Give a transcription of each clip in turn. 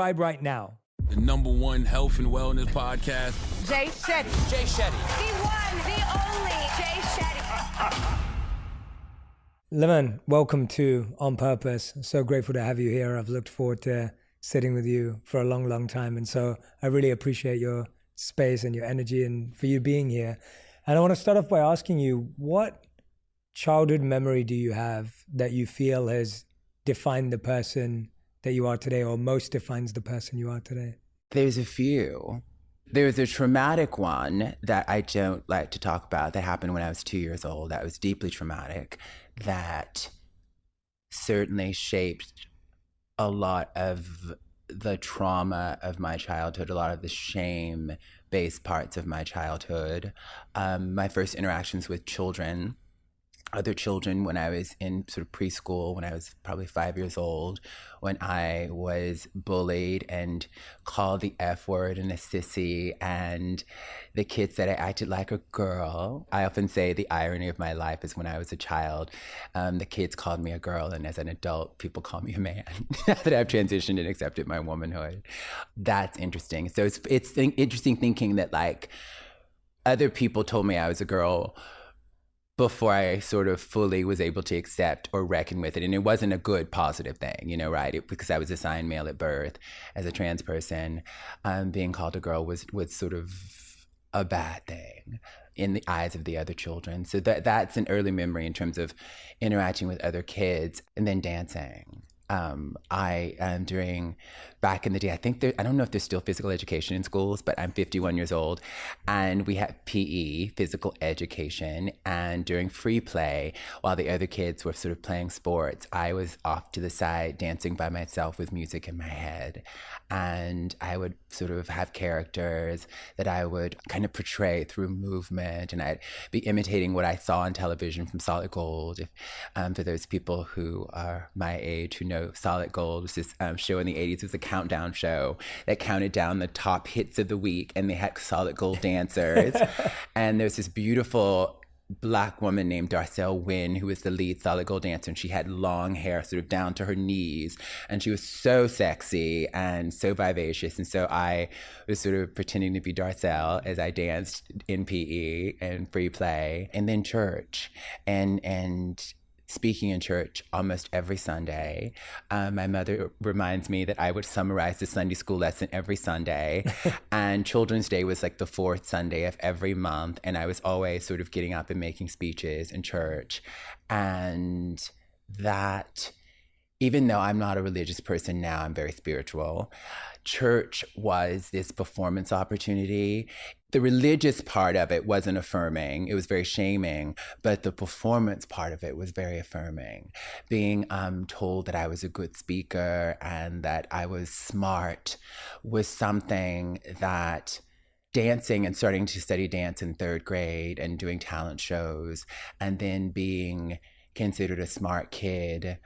Subscribe right now. The #1 health and wellness podcast. Jay Shetty. Jay Shetty. The one, the only Jay Shetty. Laverne, welcome to On Purpose. So grateful to have you here. I've looked forward to sitting with you for a long, long time. And so I really appreciate your space and your energy and for you being here. And I want to start off by asking you, what childhood memory do you have that you feel has defined the person that you are today, or most defines the person you are today? There's a few. There's a traumatic one that I don't like to talk about that happened when I was 2 years old. That was deeply traumatic. That certainly shaped a lot of the trauma of my childhood, a lot of the shame-based parts of my childhood. My first interactions with children, other children, when I was in sort of preschool, when I was probably 5 years old, when I was bullied and called the F word and a sissy, and the kids said I acted like a girl. I often say the irony of my life is when I was a child, the kids called me a girl, and as an adult, people call me a man. Now that I've transitioned and accepted my womanhood. That's interesting. So it's interesting thinking that like other people told me I was a girl before I sort of fully was able to accept or reckon with it. And it wasn't a good, positive thing, you know, right? Because I was assigned male at birth as a trans person. Being called a girl was sort of a bad thing in the eyes of the other children. So that's an early memory in terms of interacting with other kids. And then dancing. During back in the day, I don't know if there's still physical education in schools, but I'm 51 years old, and we had PE, physical education, and during free play, while the other kids were sort of playing sports, I was off to the side dancing by myself with music in my head. And I would sort of have characters that I would kind of portray through movement, and I'd be imitating what I saw on television from Solid Gold. For those people who are my age who know Solid Gold, was this show in the 80s. It was a countdown show that counted down the top hits of the week, and they had Solid Gold dancers. And there's this beautiful Black woman named Darcel Wynn, who was the lead Solid Gold dancer, and she had long hair sort of down to her knees, and she was so sexy and so vivacious. And so I was sort of pretending to be Darcel as I danced in PE and free play, and then church and speaking in church almost every Sunday. My mother reminds me that I would summarize the Sunday school lesson every Sunday. And Children's Day was like the fourth Sunday of every month. And I was always sort of getting up and making speeches in church. And that, even though I'm not a religious person now, I'm very spiritual. Church was this performance opportunity. The religious part of it wasn't affirming. It was very shaming, but the performance part of it was very affirming. Being told that I was a good speaker and that I was smart was something that dancing and starting to study dance in third grade and doing talent shows, and then being considered a smart kid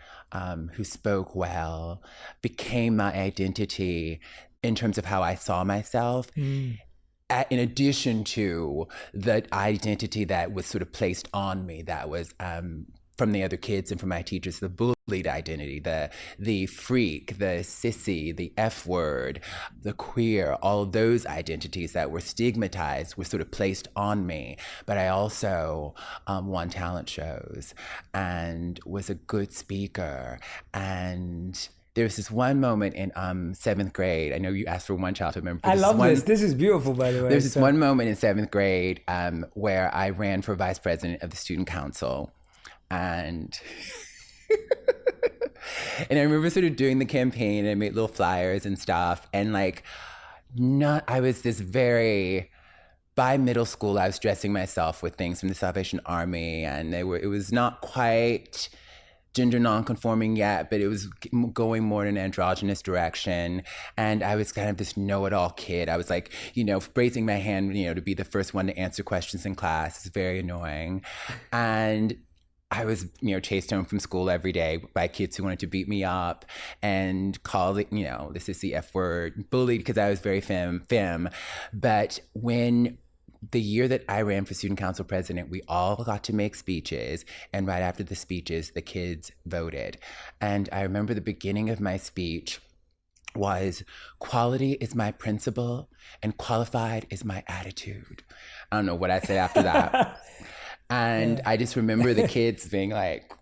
who spoke well, became my identity in terms of how I saw myself. In addition to the identity that was sort of placed on me, that was from the other kids and from my teachers, the bullied identity, the freak, the sissy, the F word, the queer, all those identities that were stigmatized were sort of placed on me. But I also won talent shows and was a good speaker. And there was this one moment in seventh grade. I know you asked for one childhood memory. I love this. This is beautiful, by the way. There's this one moment in seventh grade where I ran for vice president of the student council. And and I remember sort of doing the campaign, and I made little flyers and stuff. And like, I was this very, by middle school, I was dressing myself with things from the Salvation Army, and it was not quite gender nonconforming yet, but it was going more in an androgynous direction. And I was kind of this know-it-all kid. I was like, raising my hand, to be the first one to answer questions in class is very annoying. And I was, chased home from school every day by kids who wanted to beat me up and call it, this is the F word, bullied because I was very femme. But when the year that I ran for student council president, we all got to make speeches. And right after the speeches, the kids voted. And I remember the beginning of my speech was quality is my principle and qualified is my attitude. I don't know what I said after that. And I just remember the kids being like,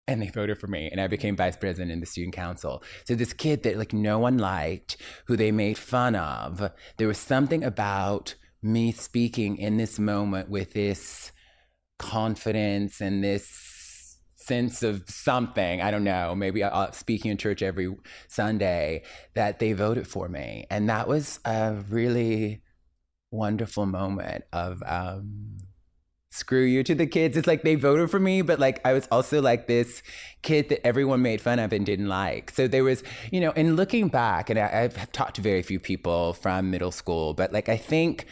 and they voted for me and I became vice president in the student council. So this kid that like no one liked, who they made fun of, there was something about me speaking in this moment with this confidence and this sense of something, I don't know, maybe speaking in church every Sunday, that they voted for me. And that was a really wonderful moment of screw you to the kids. It's like they voted for me, but like I was also like this kid that everyone made fun of and didn't like. So there was, you know, in looking back, and I've talked to very few people from middle school, but like I think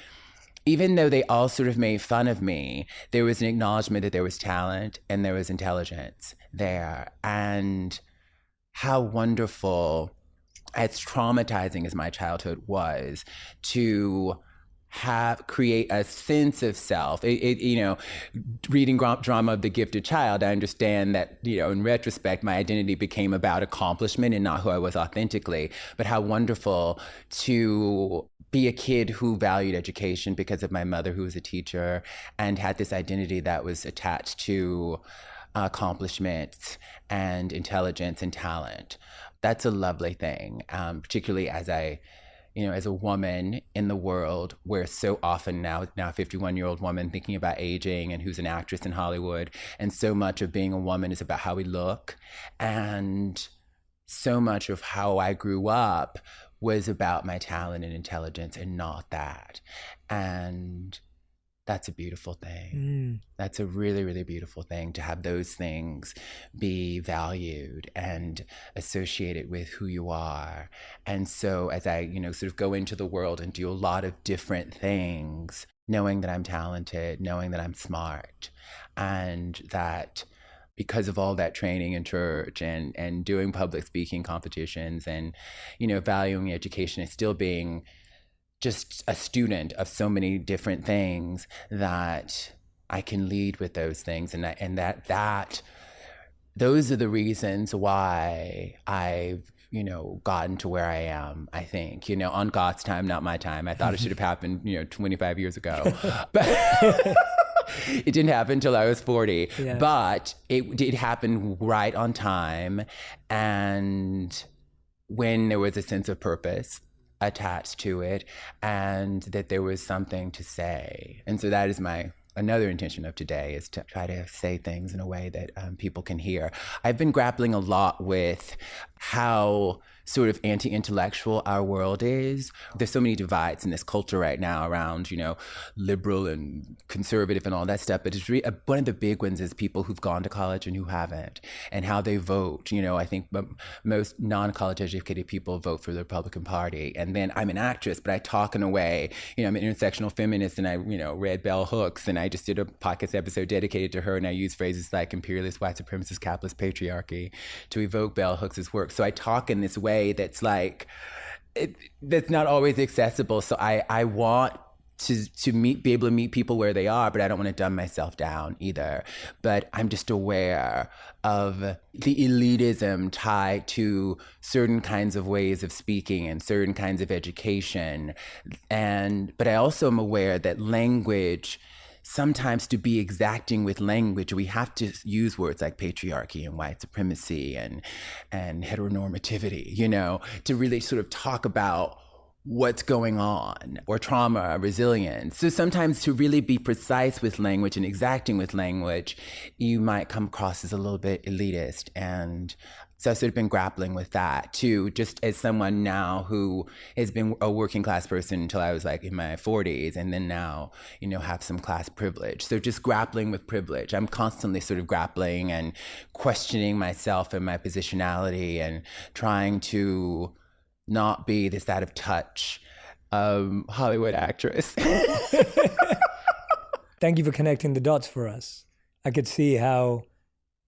even though they all sort of made fun of me, there was an acknowledgement that there was talent and there was intelligence there. And how wonderful, as traumatizing as my childhood was, to create a sense of self. You know, reading Drama of the Gifted Child, I understand that, you know, in retrospect, my identity became about accomplishment and not who I was authentically. But how wonderful to be a kid who valued education because of my mother, who was a teacher, and had this identity that was attached to accomplishments and intelligence and talent. That's a lovely thing, particularly as as a woman in the world where so often now a 51-year-old woman thinking about aging and who's an actress in Hollywood, and so much of being a woman is about how we look. And so much of how I grew up was about my talent and intelligence and not that. And that's a beautiful thing. That's a really, really beautiful thing, to have those things be valued and associated with who you are. And so as I, sort of go into the world and do a lot of different things, knowing that I'm talented, knowing that I'm smart, and that because of all that training in church and doing public speaking competitions and, valuing education and still being just a student of so many different things, that I can lead with those things, and that those are the reasons why I've gotten to where I am. I think on God's time, not my time. I thought it should have happened 25 years ago, but it didn't happen until I was 40. Yeah. But it did happen right on time, and when there was a sense of purpose attached to it, and that there was something to say. And so that is another intention of today, is to try to say things in a way that people can hear. I've been grappling a lot with how sort of anti-intellectual our world is. There's so many divides in this culture right now around, liberal and conservative and all that stuff. But it's one of the big ones is people who've gone to college and who haven't, and how they vote. I think most non-college educated people vote for the Republican Party. And then I'm an actress, but I talk in a way, I'm an intersectional feminist, and I, read Bell Hooks, and I just did a podcast episode dedicated to her, and I use phrases like imperialist, white supremacist, capitalist patriarchy to evoke Bell Hooks' work. So I talk in this way that's like, that's not always accessible. So I want to be able to meet people where they are, but I don't want to dumb myself down either. But I'm just aware of the elitism tied to certain kinds of ways of speaking and certain kinds of education. But I also am aware that language, sometimes to be exacting with language, we have to use words like patriarchy and white supremacy and heteronormativity, to really sort of talk about what's going on, or trauma, resilience. So sometimes to really be precise with language and exacting with language, you might come across as a little bit elitist. And so I've sort of been grappling with that too, just as someone now who has been a working class person until I was like in my 40s, and then now, have some class privilege. So just grappling with privilege. I'm constantly sort of grappling and questioning myself and my positionality, and trying to not be this out of touch Hollywood actress. Thank you for connecting the dots for us. I could see how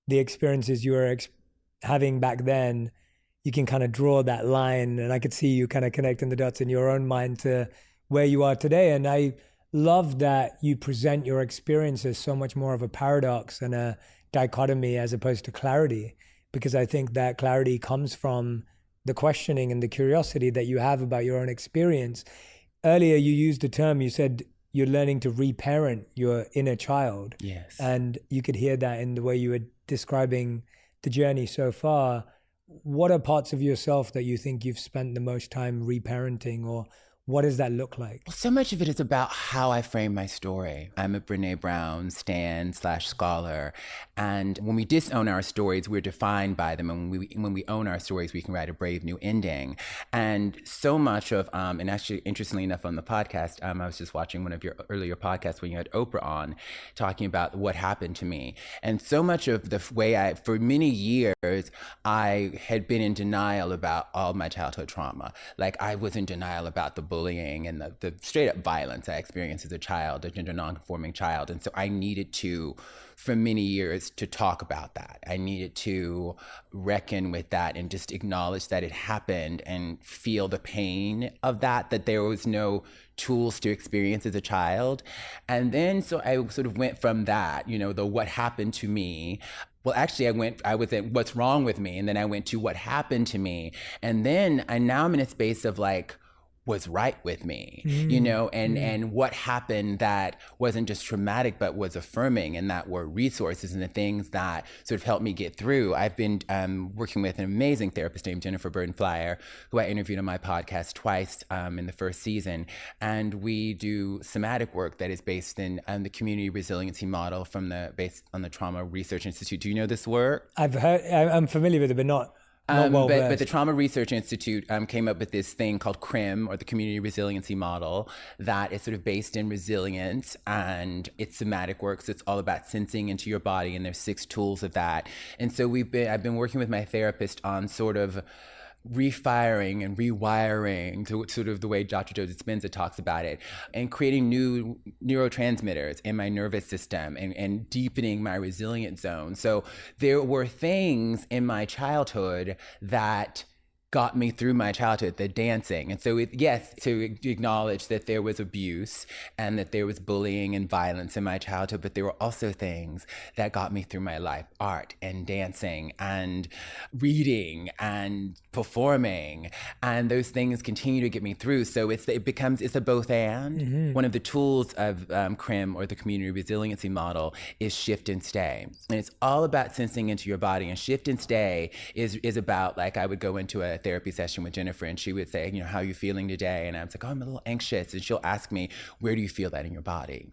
the experiences you were having back then, you can kind of draw that line, and I could see you kind of connecting the dots in your own mind to where you are today. And I love that you present your experiences so much more of a paradox and a dichotomy as opposed to clarity, because I think that clarity comes from the questioning and the curiosity that you have about your own experience. Earlier, you used a term, you said you're learning to reparent your inner child. Yes. And you could hear that in the way you were describing the journey so far. What are parts of yourself that you think you've spent the most time reparenting, or what does that look like? Well, so much of it is about how I frame my story. I'm a Brene Brown stan/scholar. And when we disown our stories, we're defined by them. And when we own our stories, we can write a brave new ending. And so much of, and actually, interestingly enough, on the podcast, I was just watching one of your earlier podcasts when you had Oprah on, talking about what happened to me. And so much of the way for many years, I had been in denial about all my childhood trauma. Like, I was in denial about the bullying and the straight up violence I experienced as a child, a gender nonconforming child. And so I needed to, for many years, to talk about that. I needed to reckon with that and just acknowledge that it happened and feel the pain of that there was no tools to experience as a child. And then so I sort of went from that, the what happened to me. Well, actually, I was at what's wrong with me. And then I went to what happened to me. And then now I'm in a space of like, was right with me, and what happened that wasn't just traumatic, but was affirming, and that were resources and the things that sort of helped me get through. I've been working with an amazing therapist named Jennifer Burton-Flyer, who I interviewed on my podcast twice in the first season. And we do somatic work that is based in the community resiliency model based on the Trauma Research Institute. Do you know this work? I've heard, I'm familiar with it, but not but the Trauma Research Institute came up with this thing called CRIM, or the Community Resiliency Model, that is sort of based in resilience, and it's somatic work. So it's all about sensing into your body, and there's 6 tools of that. And so I've been working with my therapist on sort of refiring and rewiring, to sort of the way Dr. Joe Dispenza talks about it, and creating new neurotransmitters in my nervous system and deepening my resilience zone. So there were things in my childhood that got me through my childhood, the dancing. And so to acknowledge that there was abuse and that there was bullying and violence in my childhood, but there were also things that got me through my life: art and dancing and reading and performing. And those things continue to get me through. So it's a both and. Mm-hmm. One of the tools of CRIM, or the Community Resiliency Model, is shift and stay. And it's all about sensing into your body. And shift and stay is about, like, I would go into a therapy session with Jennifer, and she would say, how are you feeling today? And I was like, I'm a little anxious. And she'll ask me, where do you feel that in your body?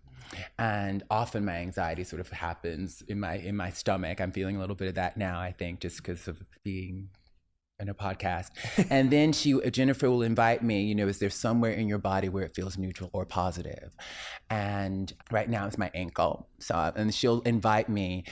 And often my anxiety sort of happens in my stomach. I'm feeling a little bit of that now, I think, just because of being in a podcast. And then Jennifer will invite me, is there somewhere in your body where it feels neutral or positive? And right now it's my ankle. And she'll invite me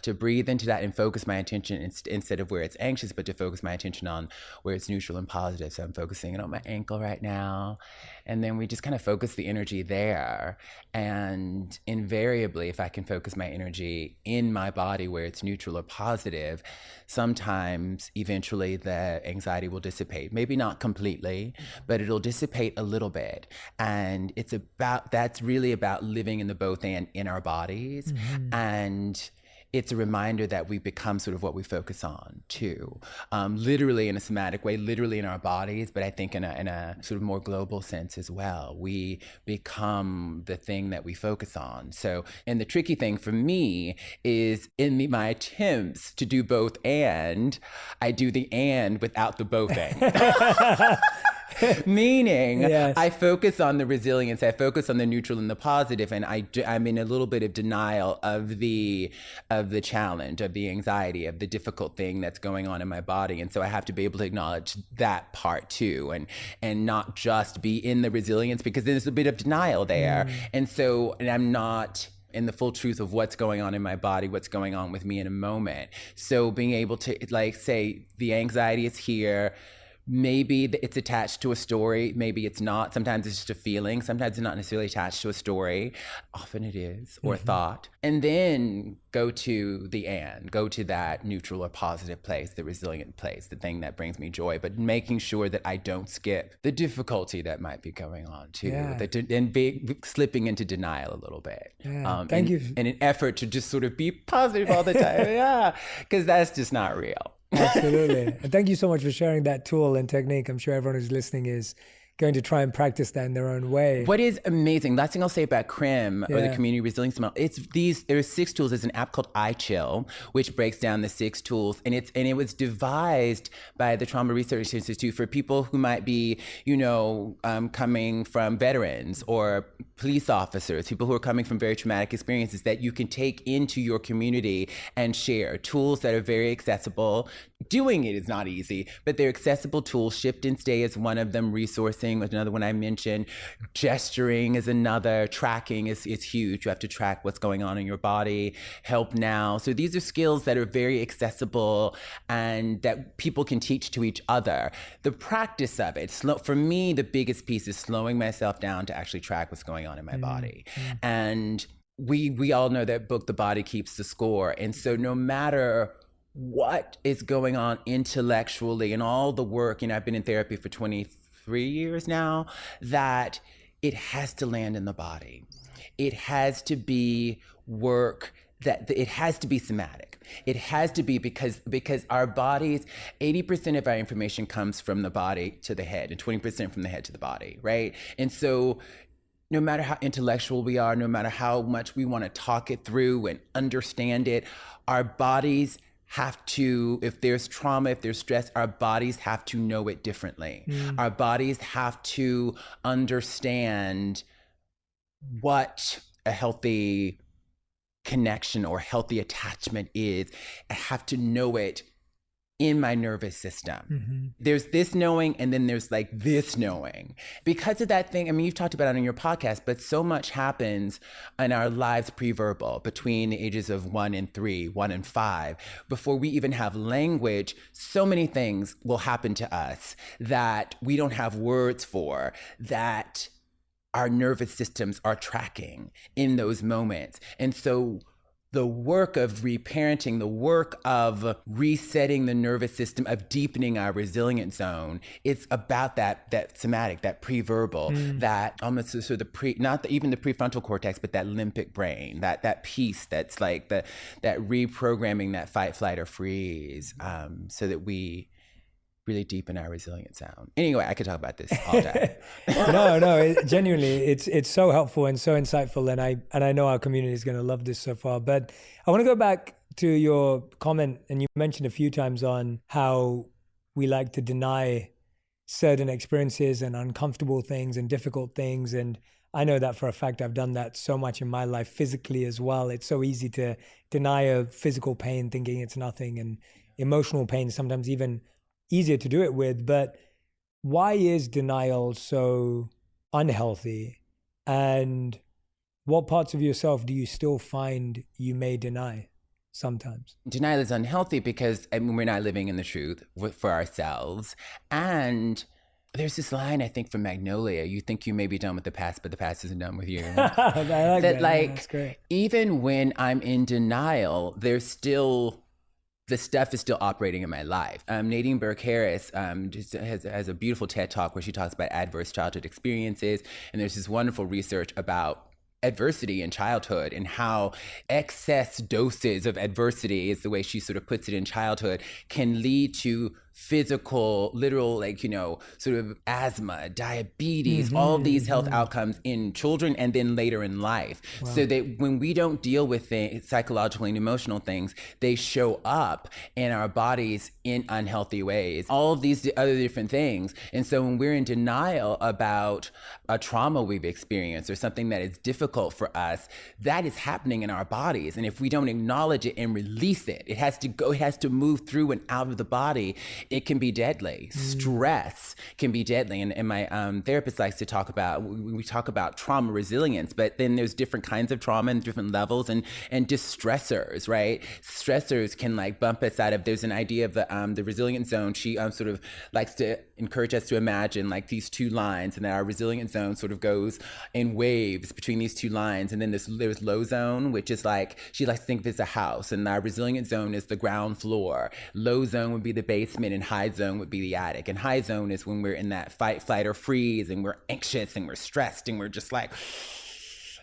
to breathe into that and focus my attention instead of where it's anxious, but to focus my attention on where it's neutral and positive. So I'm focusing on my ankle right now. And then we just kind of focus the energy there. And invariably, if I can focus my energy in my body where it's neutral or positive, sometimes eventually the anxiety will dissipate. Maybe not completely, but it'll dissipate a little bit. And that's really about living in the both and in our bodies. Mm-hmm. And it's a reminder that we become sort of what we focus on too, literally in a somatic way, literally in our bodies, but I think in a sort of more global sense as well. We become the thing that we focus on. So, and the tricky thing for me is my attempts to do both and, I do the and without the both and. Meaning, yes. I focus on the resilience, I focus on the neutral and the positive, and I'm in a little bit of denial of the challenge, of the anxiety, of the difficult thing that's going on in my body. And so I have to be able to acknowledge that part too, and not just be in the resilience, because there's a bit of denial there. And I'm not in the full truth of what's going on in my body, what's going on with me in a moment. So being able to, like, say the anxiety is here, maybe it's attached to a story, maybe it's not. Sometimes it's just a feeling. Sometimes it's not necessarily attached to a story. Often it is, or a thought. And then go to that neutral or positive place, the resilient place, the thing that brings me joy, but making sure that I don't skip the difficulty that might be going on too, and slipping into denial a little bit. Yeah. Thank you. In an effort to just sort of be positive all the time. Yeah, because that's just not real. Absolutely. And thank you so much for sharing that tool and technique. I'm sure everyone who's listening is going to try and practice that in their own way. What is amazing, last thing I'll say about CRIM, or the Community Resilience Model, there's 6 tools. There's an app called iChill, which breaks down the 6 tools. And it was devised by the Trauma Research Institute for people who might be, coming from veterans or police officers, people who are coming from very traumatic experiences, that you can take into your community and share tools that are very accessible. Doing it is not easy, but they're accessible tools. Shift and Stay is one of them. Resourcing was another one I mentioned. Gesturing is another. Tracking is huge. You have to track what's going on in your body. Help Now. So these are skills that are very accessible and that people can teach to each other. The practice of it, for me, the biggest piece is slowing myself down to actually track what's going on in my body. And we all know that book, The Body Keeps the Score. And so no matter what is going on intellectually and all the work, I've been in therapy for 23 years now, that it has to land in the body. It has to be work that it has to be somatic. It has to be because our bodies, 80% of our information comes from the body to the head and 20% from the head to the body, right? And so no matter how intellectual we are, no matter how much we want to talk it through and understand it, our bodies have to, if there's trauma, if there's stress, our bodies have to know it differently. Our bodies have to understand what a healthy connection or healthy attachment is. I have to know it in my nervous system. There's this knowing, and then there's like this knowing. Because of that thing, you've talked about it on your podcast, but so much happens in our lives pre-verbal, between the ages of 1 and 3, 1 and 5. Before we even have language, so many things will happen to us that we don't have words for, that our nervous systems are tracking in those moments. And so the work of reparenting, the work of resetting the nervous system, of deepening our resilient zone, it's about that somatic, that pre-verbal, that almost sort of even the prefrontal cortex, but that limbic brain, that piece that's like that reprogramming, that fight, flight, or freeze, so that we really deepen our resilient zone. Anyway, I could talk about this all day. No, genuinely, it's so helpful and so insightful, and I know our community is going to love this so far. But I want to go back to your comment, and you mentioned a few times on how we like to deny certain experiences and uncomfortable things and difficult things. And I know that for a fact. I've done that so much in my life physically as well. It's so easy to deny a physical pain thinking it's nothing, and emotional pain sometimes even easier to do it with. But why is denial so unhealthy? And what parts of yourself do you still find you may deny sometimes? Denial is unhealthy because we're not living in the truth for ourselves. And there's this line, I think, from Magnolia: you think you may be done with the past, but the past isn't done with you. I like that. That's great. Even when I'm in denial, the stuff is still operating in my life. Nadine Burke-Harris just has a beautiful TED Talk where she talks about adverse childhood experiences. And there's this wonderful research about adversity in childhood and how excess doses of adversity, is the way she sort of puts it, in childhood, can lead to physical, literal, sort of asthma, diabetes, all of these health outcomes in children and then later in life. Wow. So that when we don't deal with psychological and emotional things, they show up in our bodies in unhealthy ways, all of these other different things. And so when we're in denial about a trauma we've experienced or something that is difficult for us, that is happening in our bodies. And if we don't acknowledge it and release it, it has to move through and out of the body. It can be deadly. Stress can be deadly. And my therapist likes to talk about, we talk about trauma resilience, but then there's different kinds of trauma and different levels and distressors, right? Stressors can bump us out of, there's an idea of the resilient zone. She sort of likes to encourage us to imagine these two lines, and that our resilient zone sort of goes in waves between these two lines. And then there's low zone, which is she likes to think of it as a house, and our resilient zone is the ground floor. Low zone would be the basement, and high zone would be the attic. And high zone is when we're in that fight, flight, or freeze, and we're anxious and we're stressed and we're just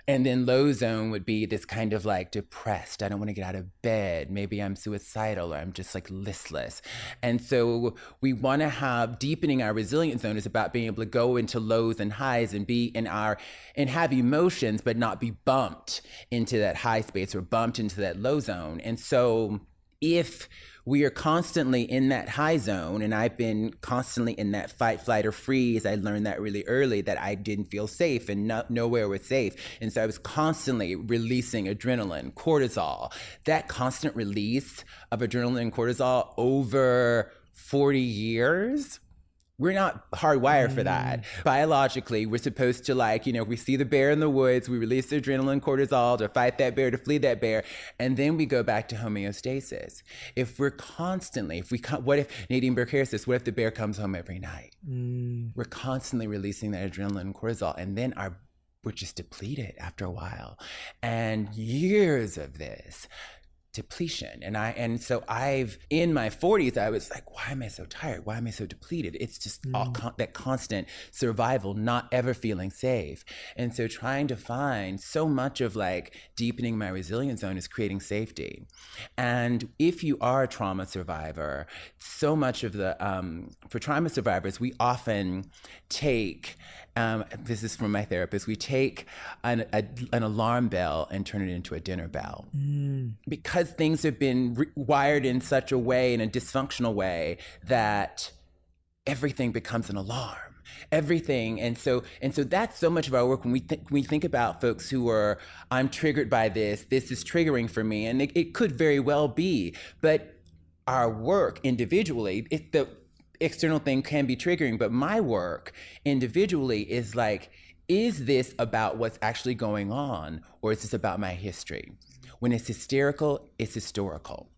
And then low zone would be this kind of like depressed. I don't want to get out of bed. Maybe I'm suicidal or I'm just like listless. And so we want to have deepening our resilience zone is about being able to go into lows and highs and be in and have emotions, but not be bumped into that high space or bumped into that low zone. And so if we are constantly in that high zone, and I've been constantly in that fight, flight, or freeze. I learned that really early, that I didn't feel safe and nowhere was safe. And so I was constantly releasing adrenaline, cortisol. That constant release of adrenaline and cortisol over 40 years, we're not hardwired for that. Biologically, we're supposed to we see the bear in the woods, we release the adrenaline, cortisol to fight that bear, to flee that bear, and then we go back to homeostasis. If we're constantly, what if, Nadine Burke says, what if the bear comes home every night? We're constantly releasing that adrenaline and cortisol, and then we're just depleted after a while. And years of this depletion. And so in my 40s, I was like, why am I so tired? Why am I so depleted? It's just that constant survival, not ever feeling safe. And so trying to find so much of deepening my resilience zone is creating safety. And if you are a trauma survivor, so much of for trauma survivors, we often take, this is from my therapist, we take an alarm bell and turn it into a dinner bell. Because things have been wired in such a way, in a dysfunctional way, that everything becomes an alarm. Everything. And so that's so much of our work when we think about folks who are, I'm triggered by this is triggering for me. And it could very well be, but our work individually, the external thing can be triggering, but my work individually is is this about what's actually going on, or is this about my history? When it's hysterical, it's historical.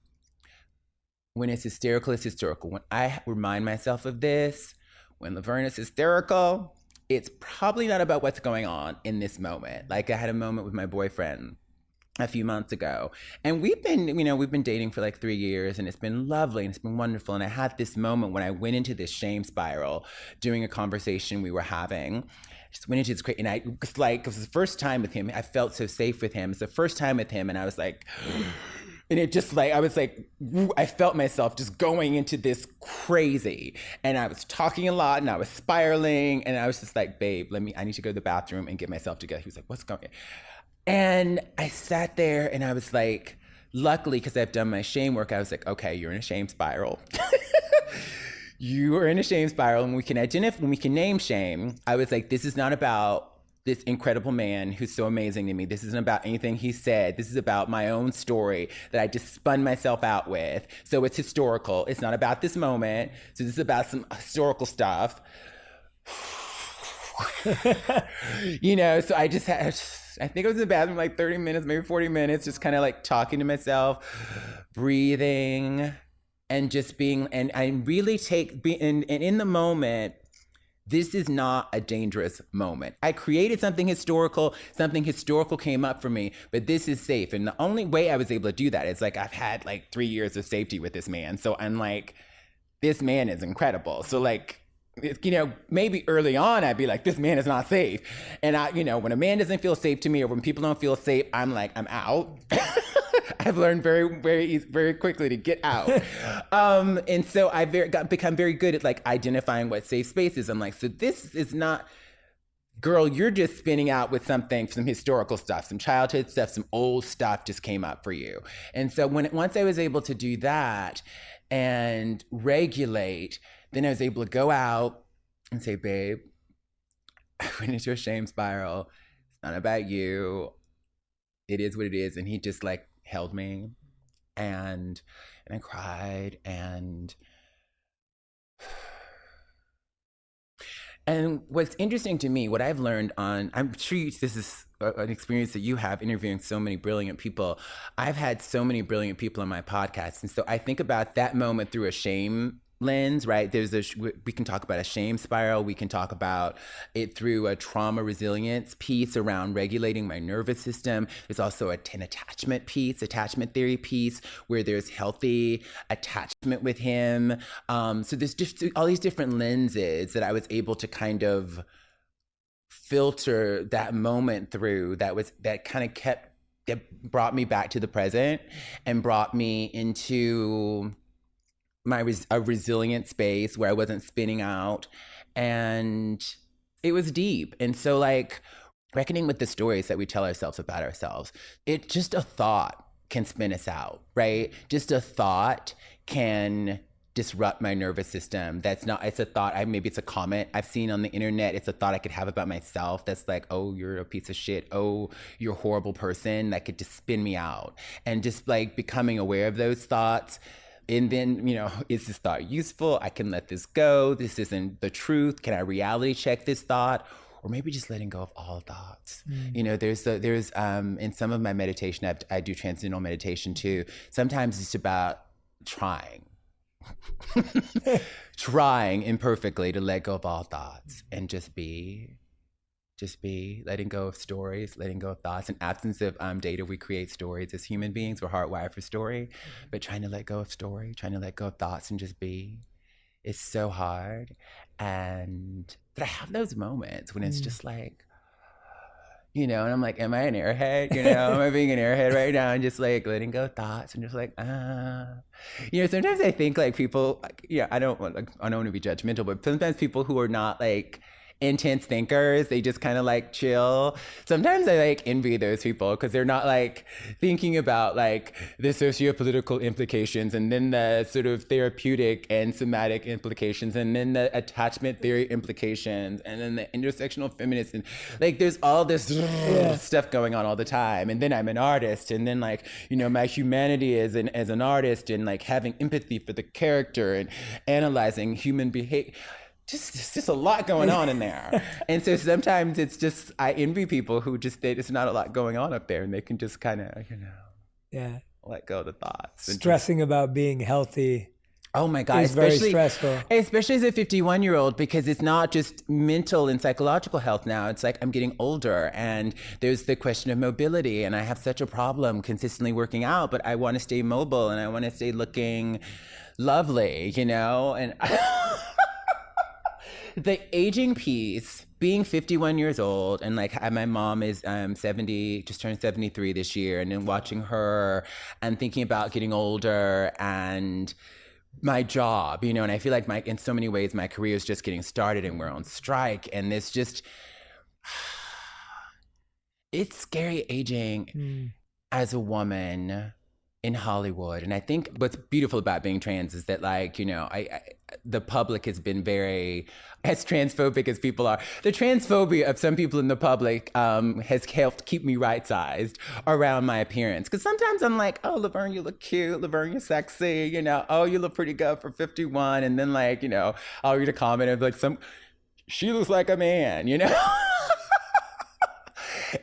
When it's hysterical, it's historical. When I remind myself of this, when Laverne is hysterical, it's probably not about what's going on in this moment. I had a moment with my boyfriend a few months ago, and we've been dating for 3 years, and it's been lovely and it's been wonderful. And I had this moment when I went into this shame spiral during a conversation we were having. Just went into this and it was the first time with him. I felt so safe with him. It's the first time with him, and I was and it just I felt myself just going into this crazy, and I was talking a lot, and I was spiraling, and I was just babe, I need to go to the bathroom and get myself together. He was like, what's going on? And I sat there, and I was luckily, because I've done my shame work, I was okay, you're in a shame spiral. You are in a shame spiral, and when we can name shame, I was this is not about this incredible man who's so amazing to me. This isn't about anything he said. This is about my own story that I just spun myself out with. So it's historical. It's not about this moment. So this is about some historical stuff. So I just had, I think I was in the bathroom 30 minutes, maybe 40 minutes, just kind of talking to myself, breathing, and just being, and I really and in the moment, this is not a dangerous moment. I created something historical came up for me, but this is safe. And the only way I was able to do that is I've had 3 years of safety with this man. So I'm this man is incredible. So maybe early on I'd be this man is not safe. And when a man doesn't feel safe to me, or when people don't feel safe, I'm I'm out. I've learned very quickly to get out. And so I've become very good at identifying what safe space is. I'm so this is not, girl, you're just spinning out with some historical stuff, some childhood stuff, some old stuff just came up for you. And so once I was able to do that and regulate, then I was able to go out and say, babe, I went into a shame spiral. It's not about you. It is what it is. And he just held me, and I cried, and what's interesting to me, what I've learned I'm sure this is an experience that you have interviewing so many brilliant people. I've had so many brilliant people on my podcast, and so I think about that moment through a shame lens, right? We can talk about a shame spiral. We can talk about it through a trauma resilience piece around regulating my nervous system. There's also an attachment attachment theory piece, where there's healthy attachment with him. So there's just all these different lenses that I was able to kind of filter that moment through that kind of brought me back to the present and brought me into a resilient space where I wasn't spinning out. And it was deep. And so like reckoning with the stories that we tell ourselves about ourselves, it just a thought can spin us out, right? Just a thought can disrupt my nervous system. It's a thought, maybe it's a comment I've seen on the internet. It's a thought I could have about myself that's like, oh, you're a piece of shit. Oh, you're a horrible person. That could just spin me out. And just like becoming aware of those thoughts. And then, is this thought useful? I can let this go. This isn't the truth. Can I reality check this thought? Or maybe just letting go of all thoughts. There's in some of my meditation, I do transcendental meditation too. Sometimes it's about trying imperfectly to let go of all thoughts and just be letting go of stories, letting go of thoughts. In absence of data, we create stories as human beings. We're hardwired for story, but trying to let go of story, trying to let go of thoughts and just be, it's so hard. But I have those moments when it's just like, and I'm like, am I an airhead? Am I being an airhead right now? And just like letting go of thoughts and just like, sometimes I think like people, I don't want to be judgmental, but sometimes people who are not like intense thinkers, they just kind of like chill. Sometimes I like envy those people because they're not like thinking about like the socio-political implications and then the sort of therapeutic and somatic implications and then the attachment theory implications and then the intersectional feminist and like there's all this stuff going on all the time. And then I'm an artist and then like, my humanity as an artist and like having empathy for the character and analyzing human behavior. Just a lot going on in there. And so sometimes it's just, I envy people who there's not a lot going on up there and they can just kind of, let go of the thoughts. Stressing about being healthy. Oh my God, it's very stressful. Especially as a 51-year-old, because it's not just mental and psychological health now. It's like I'm getting older and there's the question of mobility and I have such a problem consistently working out, but I want to stay mobile and I want to stay looking lovely, and the aging piece, being 51 years old, and like my mom is 70, just turned 73 this year, and then watching her and thinking about getting older and my job, and I feel like in so many ways, my career is just getting started and we're on strike. And it's scary aging as a woman in Hollywood. And I think what's beautiful about being trans is that like, the public has been very, as transphobic as people are, the transphobia of some people in the public has helped keep me right-sized around my appearance. Because sometimes I'm like, oh, Laverne, you look cute. Laverne, you're sexy. Oh, you look pretty good for 51. And then like, I'll read a comment of like she looks like a man,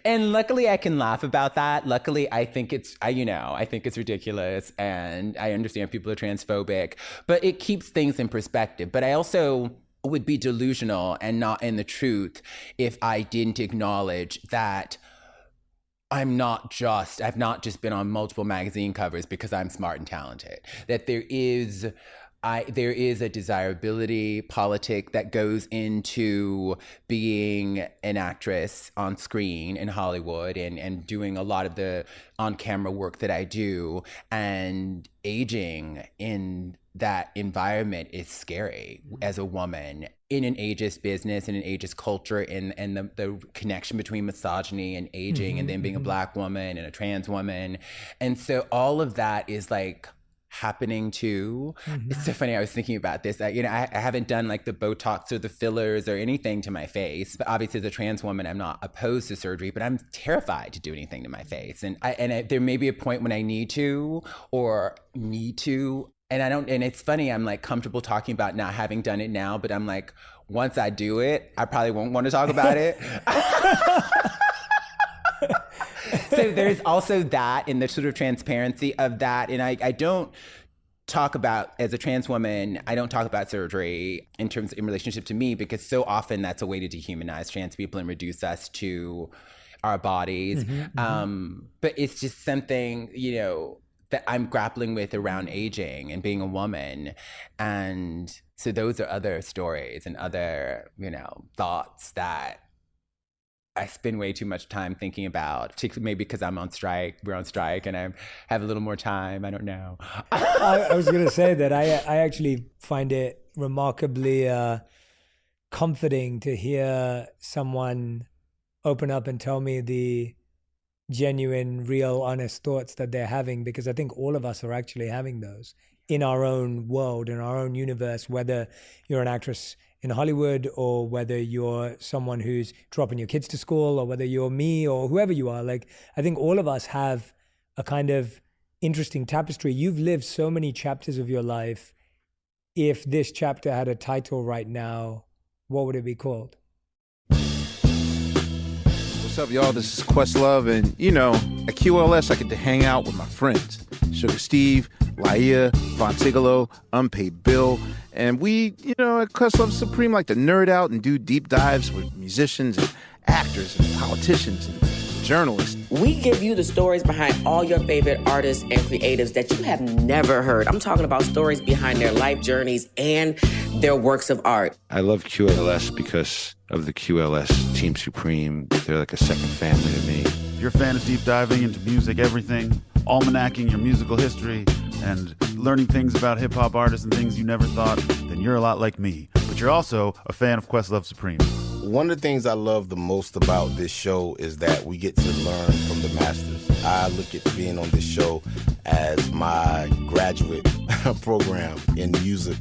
And luckily I can laugh about that. Luckily I think it's ridiculous and I understand people are transphobic, but it keeps things in perspective. But I also would be delusional and not in the truth if I didn't acknowledge that I've not just been on multiple magazine covers because I'm smart and talented, that there is a desirability politic that goes into being an actress on screen in Hollywood and doing a lot of the on-camera work that I do. And aging in that environment is scary as a woman in an ageist business, in an ageist culture, and the connection between misogyny and aging, and then being a Black woman and a trans woman. And so all of that is like happening too. It's so funny. I was thinking about this. I haven't done like the Botox or the fillers or anything to my face. But obviously, as a trans woman, I'm not opposed to surgery, but I'm terrified to do anything to my face. And there may be a point when I need to. And I don't. And it's funny. I'm like comfortable talking about not having done it now, but I'm like, once I do it, I probably won't want to talk about it. So there's also that in the sort of transparency of that. And I don't talk about, as a trans woman, I don't talk about surgery in relationship to me, because so often that's a way to dehumanize trans people and reduce us to our bodies. But it's just something, that I'm grappling with around aging and being a woman. And so those are other stories and other, thoughts that I spend way too much time thinking about, particularly maybe because I'm on strike, we're on strike, and I have a little more time. I don't know. I was going to say that I actually find it remarkably comforting to hear someone open up and tell me the genuine, real, honest thoughts that they're having, because I think all of us are actually having those in our own world, in our own universe, whether you're an actress in Hollywood or whether you're someone who's dropping your kids to school or whether you're me or whoever you are. Like, I think all of us have a kind of interesting tapestry. You've lived so many chapters of your life. If this chapter had a title right now, what would it be called? What's up, y'all? This is Questlove, and at QLS I get to hang out with my friends, Sugar Steve, Laia, Fontigolo, Unpaid Bill, and we, at Questlove Supreme like to nerd out and do deep dives with musicians and actors and politicians and journalists. We give you the stories behind all your favorite artists and creatives that you have never heard. I'm talking about stories behind their life journeys and their works of art. I love QLS because of the QLS Team Supreme. They're like a second family to me. If you're a fan of deep diving into music, everything, almanacking your musical history, and learning things about hip-hop artists and things you never thought, then you're a lot like me. But you're also a fan of Questlove Supreme. One of the things I love the most about this show is that we get to learn from the masters. I look at being on this show as my graduate program in music.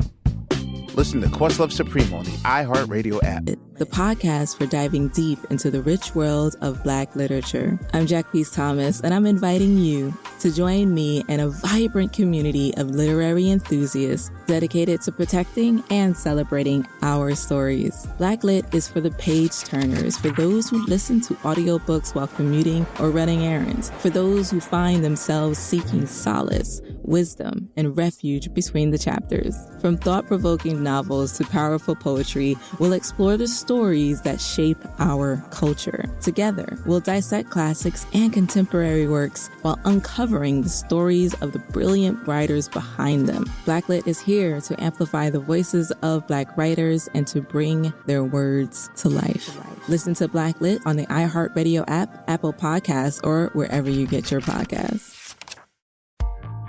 Listen to Questlove Supreme on the iHeartRadio app. The podcast for diving deep into the rich world of Black literature. I'm Jack Peace Thomas, and I'm inviting you to join me in a vibrant community of literary enthusiasts dedicated to protecting and celebrating our stories. Black Lit is for the page turners, for those who listen to audiobooks while commuting or running errands, for those who find themselves seeking solace, wisdom, and refuge between the chapters. From thought-provoking novels to powerful poetry, we'll explore the stories that shape our culture. Together, we'll dissect classics and contemporary works while uncovering the stories of the brilliant writers behind them. Blacklit is here to amplify the voices of Black writers and to bring their words to life. Listen to Blacklit on the iHeartRadio app, Apple Podcasts, or wherever you get your podcasts.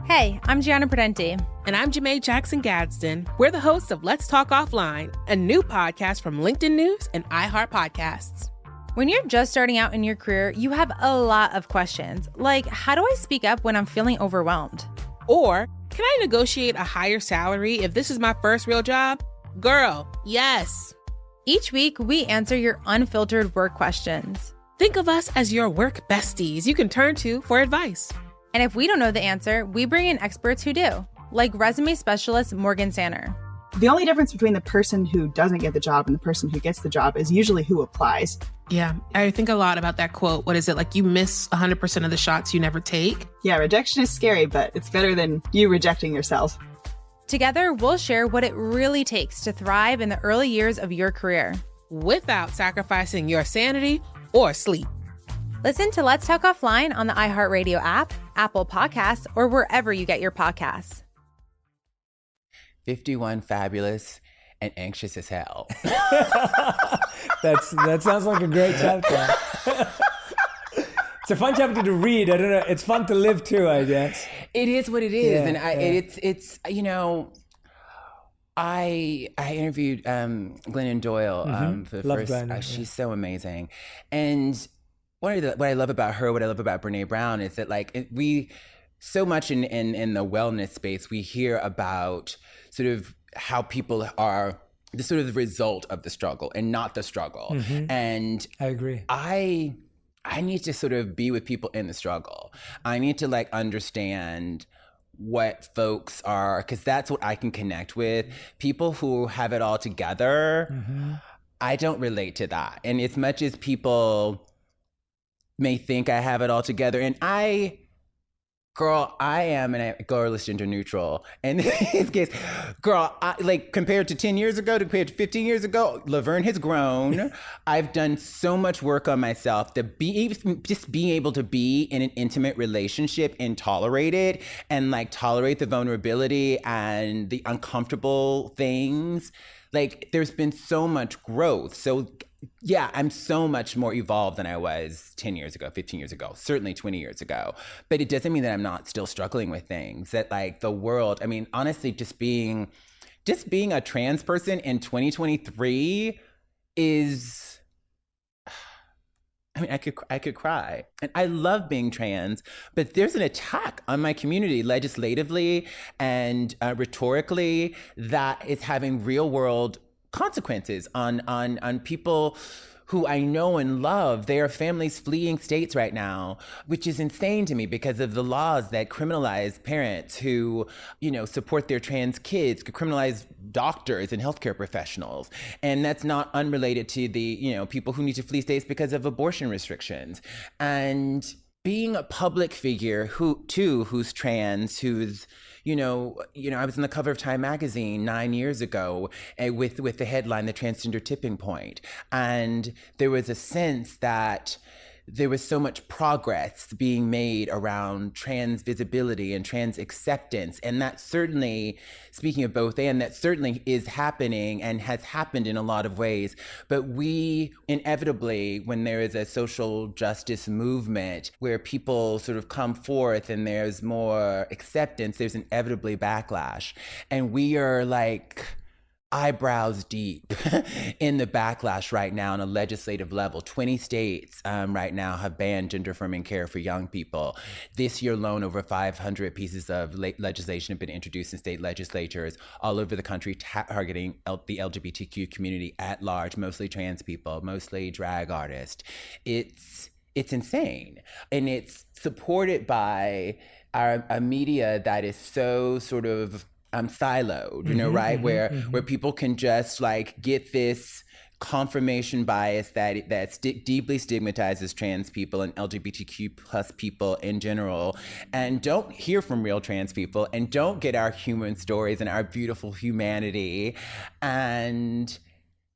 Hey, I'm Gianna Prudenti. And I'm Janae Jackson Gadsden. We're the hosts of Let's Talk Offline, a new podcast from LinkedIn News and iHeart Podcasts. When you're just starting out in your career, you have a lot of questions, like how do I speak up when I'm feeling overwhelmed? Or, can I negotiate a higher salary if this is my first real job? Girl, yes. Each week, we answer your unfiltered work questions. Think of us as your work besties you can turn to for advice. And if we don't know the answer, we bring in experts who do, like resume specialist Morgan Sanner. The only difference between the person who doesn't get the job and the person who gets the job is usually who applies. Yeah, I think a lot about that quote. What is it? Like, you miss 100% of the shots you never take? Yeah, rejection is scary, but it's better than you rejecting yourself. Together, we'll share what it really takes to thrive in the early years of your career, without sacrificing your sanity or sleep. Listen to Let's Talk Offline on the iHeartRadio app, Apple Podcasts, or wherever you get your podcasts. 51 fabulous and anxious as hell. That sounds like a great chapter. It's a fun chapter to read. I don't know. It's fun to live too, I guess. It is what it is, Yeah, and yeah. I interviewed Glennon Doyle for the Love first. Glennon, She's so amazing, and what I love about her, what I love about Brene Brown is that we so much in the wellness space, we hear about sort of how people are the sort of the result of the struggle and not the struggle. Mm-hmm. And I agree. I need to sort of be with people in the struggle. I need to understand what folks are, because that's what I can connect with. People who have it all together, I don't relate to that. And as much as people may think I have it all together, and I am a girl is gender neutral. And in this case, girl, compared to 10 years ago, compared to 15 years ago, Laverne has grown. I've done so much work on myself to just being able to be in an intimate relationship and tolerate it, and tolerate the vulnerability and the uncomfortable things. Like, there's been so much growth. So yeah, I'm so much more evolved than I was 10 years ago, 15 years ago, certainly 20 years ago. But it doesn't mean that I'm not still struggling with things, that like the world, I mean, honestly, just being a trans person in 2023 is, I mean, I could cry. And I love being trans, but there's an attack on my community legislatively and rhetorically that is having real world consequences on people who I know and love. There are families fleeing states right now, which is insane to me because of the laws that criminalize parents who, you know, support their trans kids, criminalize doctors and healthcare professionals. And that's not unrelated to the, you know, people who need to flee states because of abortion restrictions. And being a public figure who's trans, who's, you know, I was on the cover of Time magazine 9 years ago with the headline, "The Transgender Tipping Point." And there was a sense that there was so much progress being made around trans visibility and trans acceptance. And that certainly, speaking of both and, that certainly is happening and has happened in a lot of ways. But we inevitably, when there is a social justice movement where people sort of come forth and there's more acceptance, there's inevitably backlash. And we are like eyebrows deep in the backlash right now on a legislative level. 20 states right now have banned gender-affirming care for young people. This year alone, over 500 pieces of legislation have been introduced in state legislatures all over the country targeting the LGBTQ community at large, mostly trans people, mostly drag artists. It's insane. And it's supported by a media that is so sort of siloed, you know, right? Where people can just like get this confirmation bias that deeply stigmatizes trans people and LGBTQ plus people in general, and don't hear from real trans people and don't get our human stories and our beautiful humanity. And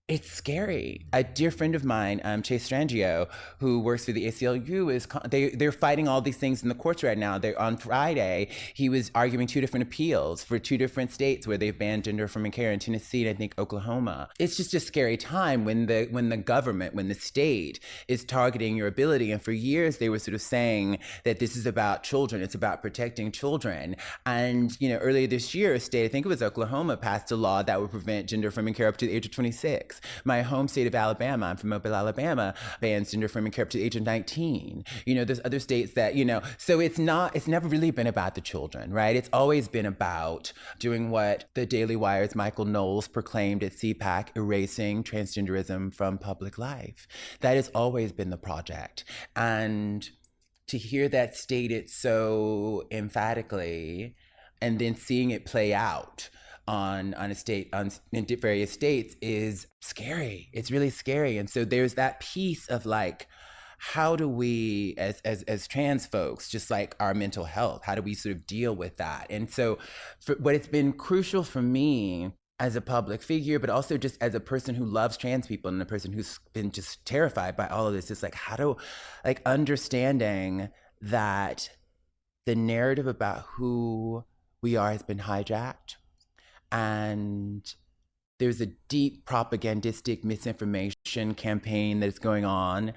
it's scary. A dear friend of mine, Chase Strangio, who works for the ACLU, they're fighting all these things in the courts right now. On Friday, he was arguing 2 different appeals for 2 different states where they've banned gender-affirming care, in Tennessee and I think Oklahoma. It's just a scary time when the government, when the state is targeting your ability. And for years, they were sort of saying that this is about children. It's about protecting children. And, you know, earlier this year, a state, I think it was Oklahoma, passed a law that would prevent gender-affirming care up to the age of 26. My home state of Alabama, I'm from Mobile, Alabama, bans gender-affirming care up to the age of 19. You know, there's other states that, you know, so it's never really been about the children, right? It's always been about doing what the Daily Wire's Michael Knowles proclaimed at CPAC, erasing transgenderism from public life. That has always been the project. And to hear that stated so emphatically and then seeing it play out in various states is scary. It's really scary. And so there's that piece of like, how do we, as trans folks, just like our mental health, how do we sort of deal with that? And so what it's been crucial for me as a public figure, but also just as a person who loves trans people and a person who's been just terrified by all of this, is like, understanding that the narrative about who we are has been hijacked. And there's a deep propagandistic misinformation campaign that is going on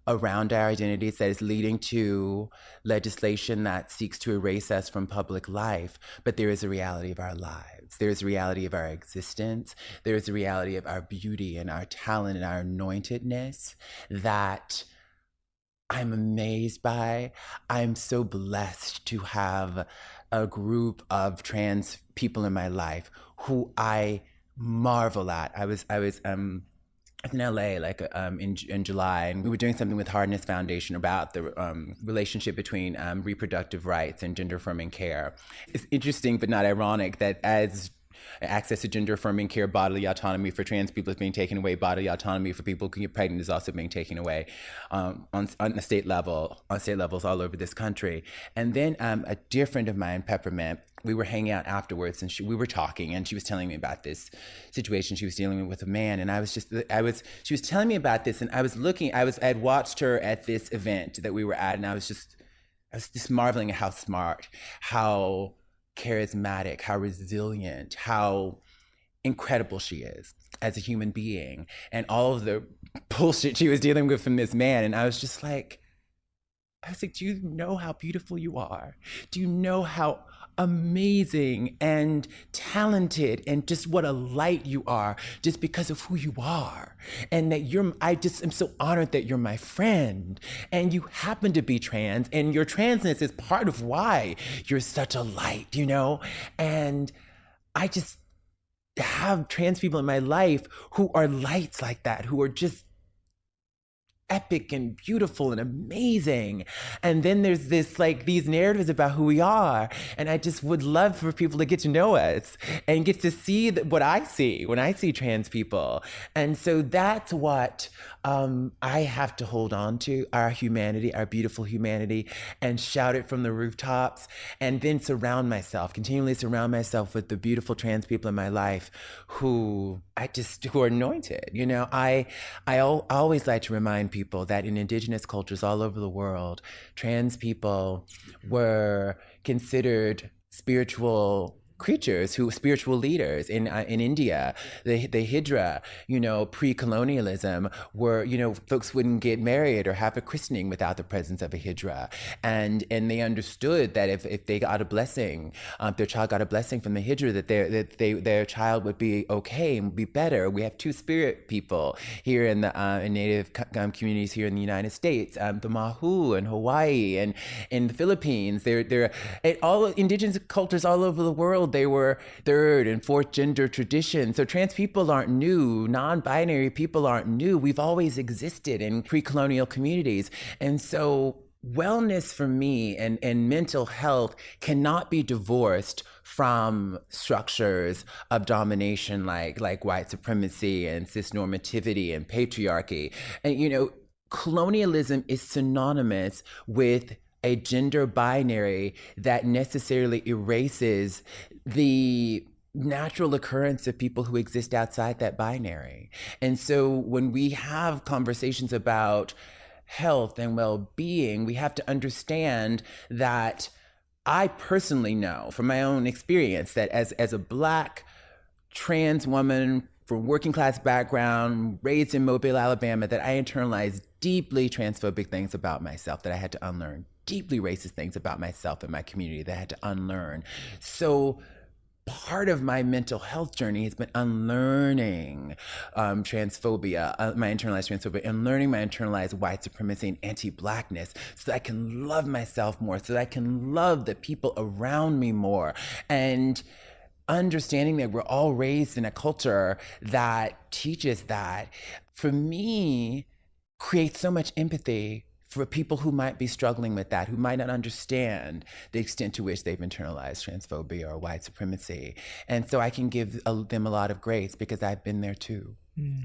around our identities that is leading to legislation that seeks to erase us from public life. But there is a reality of our lives. There is a reality of our existence. There is a reality of our beauty and our talent and our anointedness that I'm amazed by. I'm so blessed to have a group of trans people in my life who I marvel at. I was in LA in July, and we were doing something with Hardness Foundation about the relationship between reproductive rights and gender-affirming care. It's interesting but not ironic that as access to gender-affirming care, bodily autonomy for trans people is being taken away, bodily autonomy for people who can get pregnant is also being taken away on the state level, on state levels all over this country. And then a dear friend of mine, Peppermint, we were hanging out afterwards and we were talking, and she was telling me about this situation she was dealing with a man. And she was telling me about this, and I had watched her at this event that we were at, and I was just marveling at how smart, how charismatic, how resilient, how incredible she is as a human being and all of the bullshit she was dealing with from this man. And I was like, do you know how beautiful you are? Do you know how amazing and talented and just what a light you are just because of who you are? And that I just am so honored that you're my friend and you happen to be trans, and your transness is part of why you're such a light, you know? And I just have trans people in my life who are lights like that, who are just epic and beautiful and amazing. And then there's these narratives about who we are. And I just would love for people to get to know us and get to see what I see when I see trans people. And so that's what I have to hold on to, our humanity, our beautiful humanity, and shout it from the rooftops, and then continually surround myself with the beautiful trans people in my life who are anointed. You know, I always like to remind people that in indigenous cultures all over the world, trans people were considered spiritual creatures, spiritual leaders. In India, the Hijra, you know, pre-colonialism, were, you know, folks wouldn't get married or have a christening without the presence of a Hijra, and they understood that if they got a blessing, their child got a blessing from the Hijra, that their child would be okay and would be better. We have two-spirit people here in the in Native communities here in the United States, the Mahu in Hawaii and in the Philippines. They're all indigenous cultures all over the world. They were third and fourth gender traditions. So trans people aren't new. Non-binary people aren't new. We've always existed in pre-colonial communities. And so wellness for me and mental health cannot be divorced from structures of domination like white supremacy and cisnormativity and patriarchy. And, you know, colonialism is synonymous with a gender binary that necessarily erases the natural occurrence of people who exist outside that binary. And so when we have conversations about health and well-being, we have to understand that I personally know from my own experience that as a Black trans woman from working class background, raised in Mobile, Alabama, that I internalized deeply transphobic things about myself that I had to unlearn, deeply racist things about myself and my community that I had to unlearn. So part of my mental health journey has been unlearning transphobia, my internalized transphobia, and learning my internalized white supremacy and anti-Blackness so that I can love myself more, so that I can love the people around me more. And understanding that we're all raised in a culture that teaches that, for me, creates so much empathy for people who might be struggling with that, who might not understand the extent to which they've internalized transphobia or white supremacy. And so I can give them a lot of grace because I've been there too.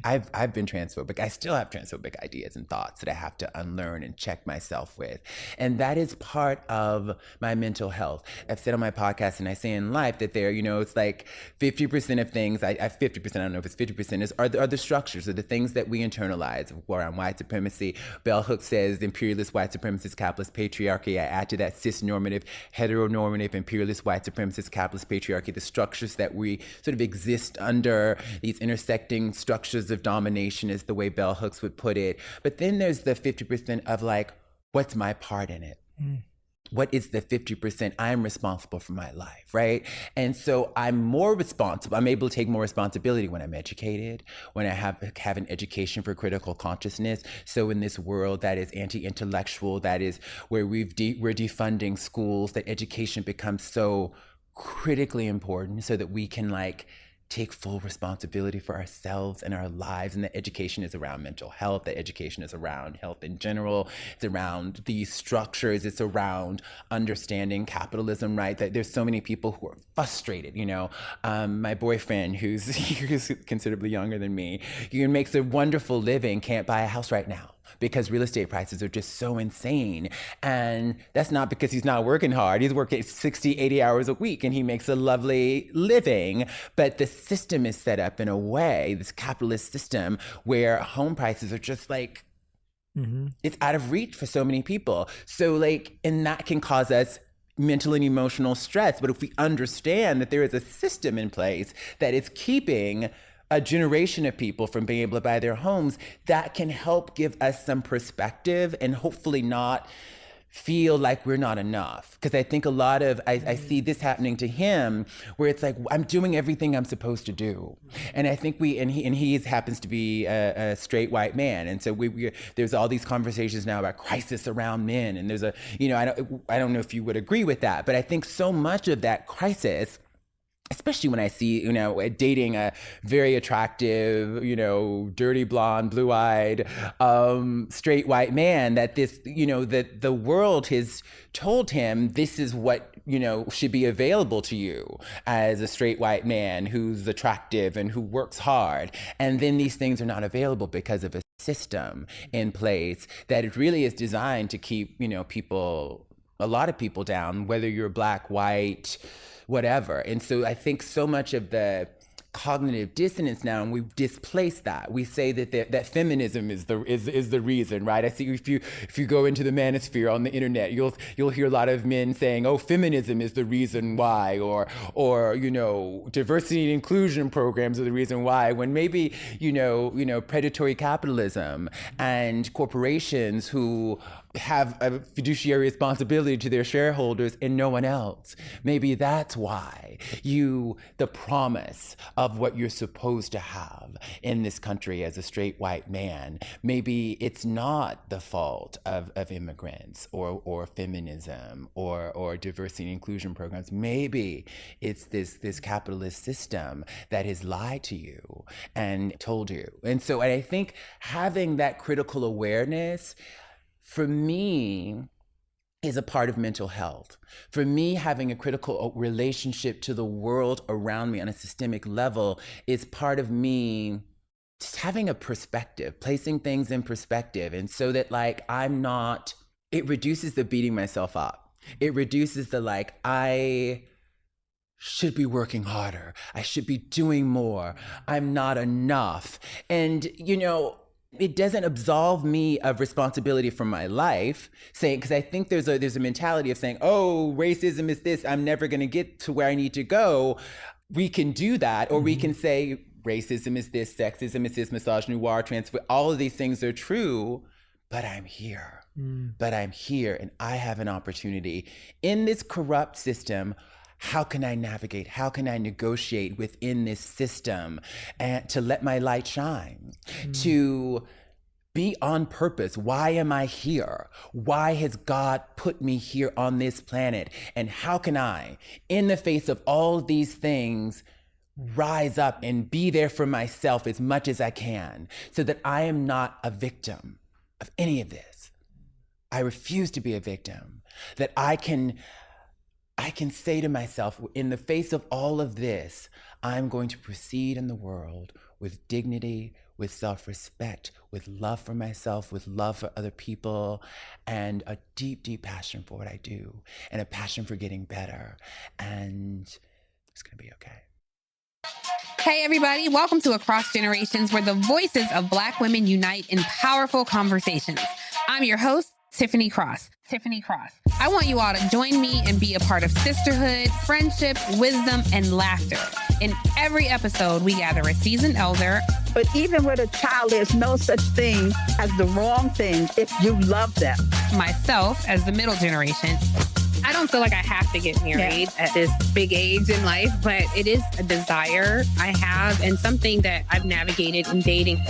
I've been transphobic. I still have transphobic ideas and thoughts that I have to unlearn and check myself with. And that is part of my mental health. I've said on my podcast and I say in life that there, you know, it's like 50% of things, 50%, I don't know if it's 50%, are the structures, are the things that we internalize around white supremacy. Bell Hooks says imperialist white supremacist capitalist patriarchy. I add to that cisnormative, heteronormative, imperialist white supremacist capitalist patriarchy, the structures that we sort of exist under, these intersecting structures of domination is the way Bell Hooks would put it. But then there's the 50% of like, what's my part in it? What is the 50% I'm responsible for my life, right? And so I'm more responsible. I'm able to take more responsibility when I'm educated, when I have an education for critical consciousness. So in this world that is anti-intellectual, that is where we're defunding schools, that education becomes so critically important so that we can like take full responsibility for ourselves and our lives. And that education is around mental health, that education is around health in general, it's around these structures, it's around understanding capitalism, right? That there's so many people who are frustrated, you know. My boyfriend, who's considerably younger than me, he makes a wonderful living, can't buy a house right now because real estate prices are just so insane. And that's not because he's not working hard. He's working 60, 80 hours a week and he makes a lovely living. But the system is set up in a way, this capitalist system, where home prices are just like, it's out of reach for so many people. So like, and that can cause us mental and emotional stress. But if we understand that there is a system in place that is keeping a generation of people from being able to buy their homes, that can help give us some perspective and hopefully not feel like we're not enough. Because I think a lot of, I see this happening to him, where it's like, I'm doing everything I'm supposed to do. And I think he happens to be a straight white man. And so there's all these conversations now about crisis around men. And there's I don't know if you would agree with that, but I think so much of that crisis, especially when I see, dating a very attractive, dirty blonde, blue-eyed, straight white man, that that the world has told him this is what, should be available to you as a straight white man who's attractive and who works hard. And then these things are not available because of a system in place that it really is designed to keep, a lot of people down, whether you're black, white, whatever. And so I think so much of the cognitive dissonance now, and we've displaced that. We say that feminism is the reason, right? I see if you go into the manosphere on the internet, you'll hear a lot of men saying, "Oh, feminism is the reason why," or diversity and inclusion programs are the reason why. When maybe predatory capitalism and corporations who have a fiduciary responsibility to their shareholders and no one else. Maybe that's why the promise of what you're supposed to have in this country as a straight white man, maybe it's not the fault of immigrants or feminism or diversity and inclusion programs. Maybe it's this capitalist system that has lied to you and told you. And so I think having that critical awareness, for me, is a part of mental health. For me, having a critical relationship to the world around me on a systemic level is part of me just having a perspective, placing things in perspective. And so that it reduces the beating myself up. It reduces the I should be working harder. I should be doing more. I'm not enough. And, it doesn't absolve me of responsibility for my life, because I think there's a mentality of saying, oh, racism is this, I'm never going to get to where I need to go. We can do that, or we can say racism is this, sexism is this, misogyny, war, transfer, all of these things are true, but I'm here. But I'm here, and I have an opportunity in this corrupt system. How can I navigate? How can I negotiate within this system and to let my light shine? To be on purpose. Why am I here? Why has God put me here on this planet? And how can I, in the face of all these things, rise up and be there for myself as much as I can so that I am not a victim of any of this? I refuse to be a victim. That I can say to myself, in the face of all of this, I'm going to proceed in the world with dignity, with self-respect, with love for myself, with love for other people, and a deep, deep passion for what I do, and a passion for getting better. And it's going to be okay. Hey, everybody. Welcome to Across Generations, where the voices of Black women unite in powerful conversations. I'm your host, Tiffany Cross. I want you all to join me and be a part of sisterhood, friendship, wisdom, and laughter. In every episode, we gather a seasoned elder. But even with a child, there's no such thing as the wrong thing if you love them. Myself as the middle generation. I don't feel like I have to get married at this big age in life, but it is a desire I have and something that I've navigated in dating.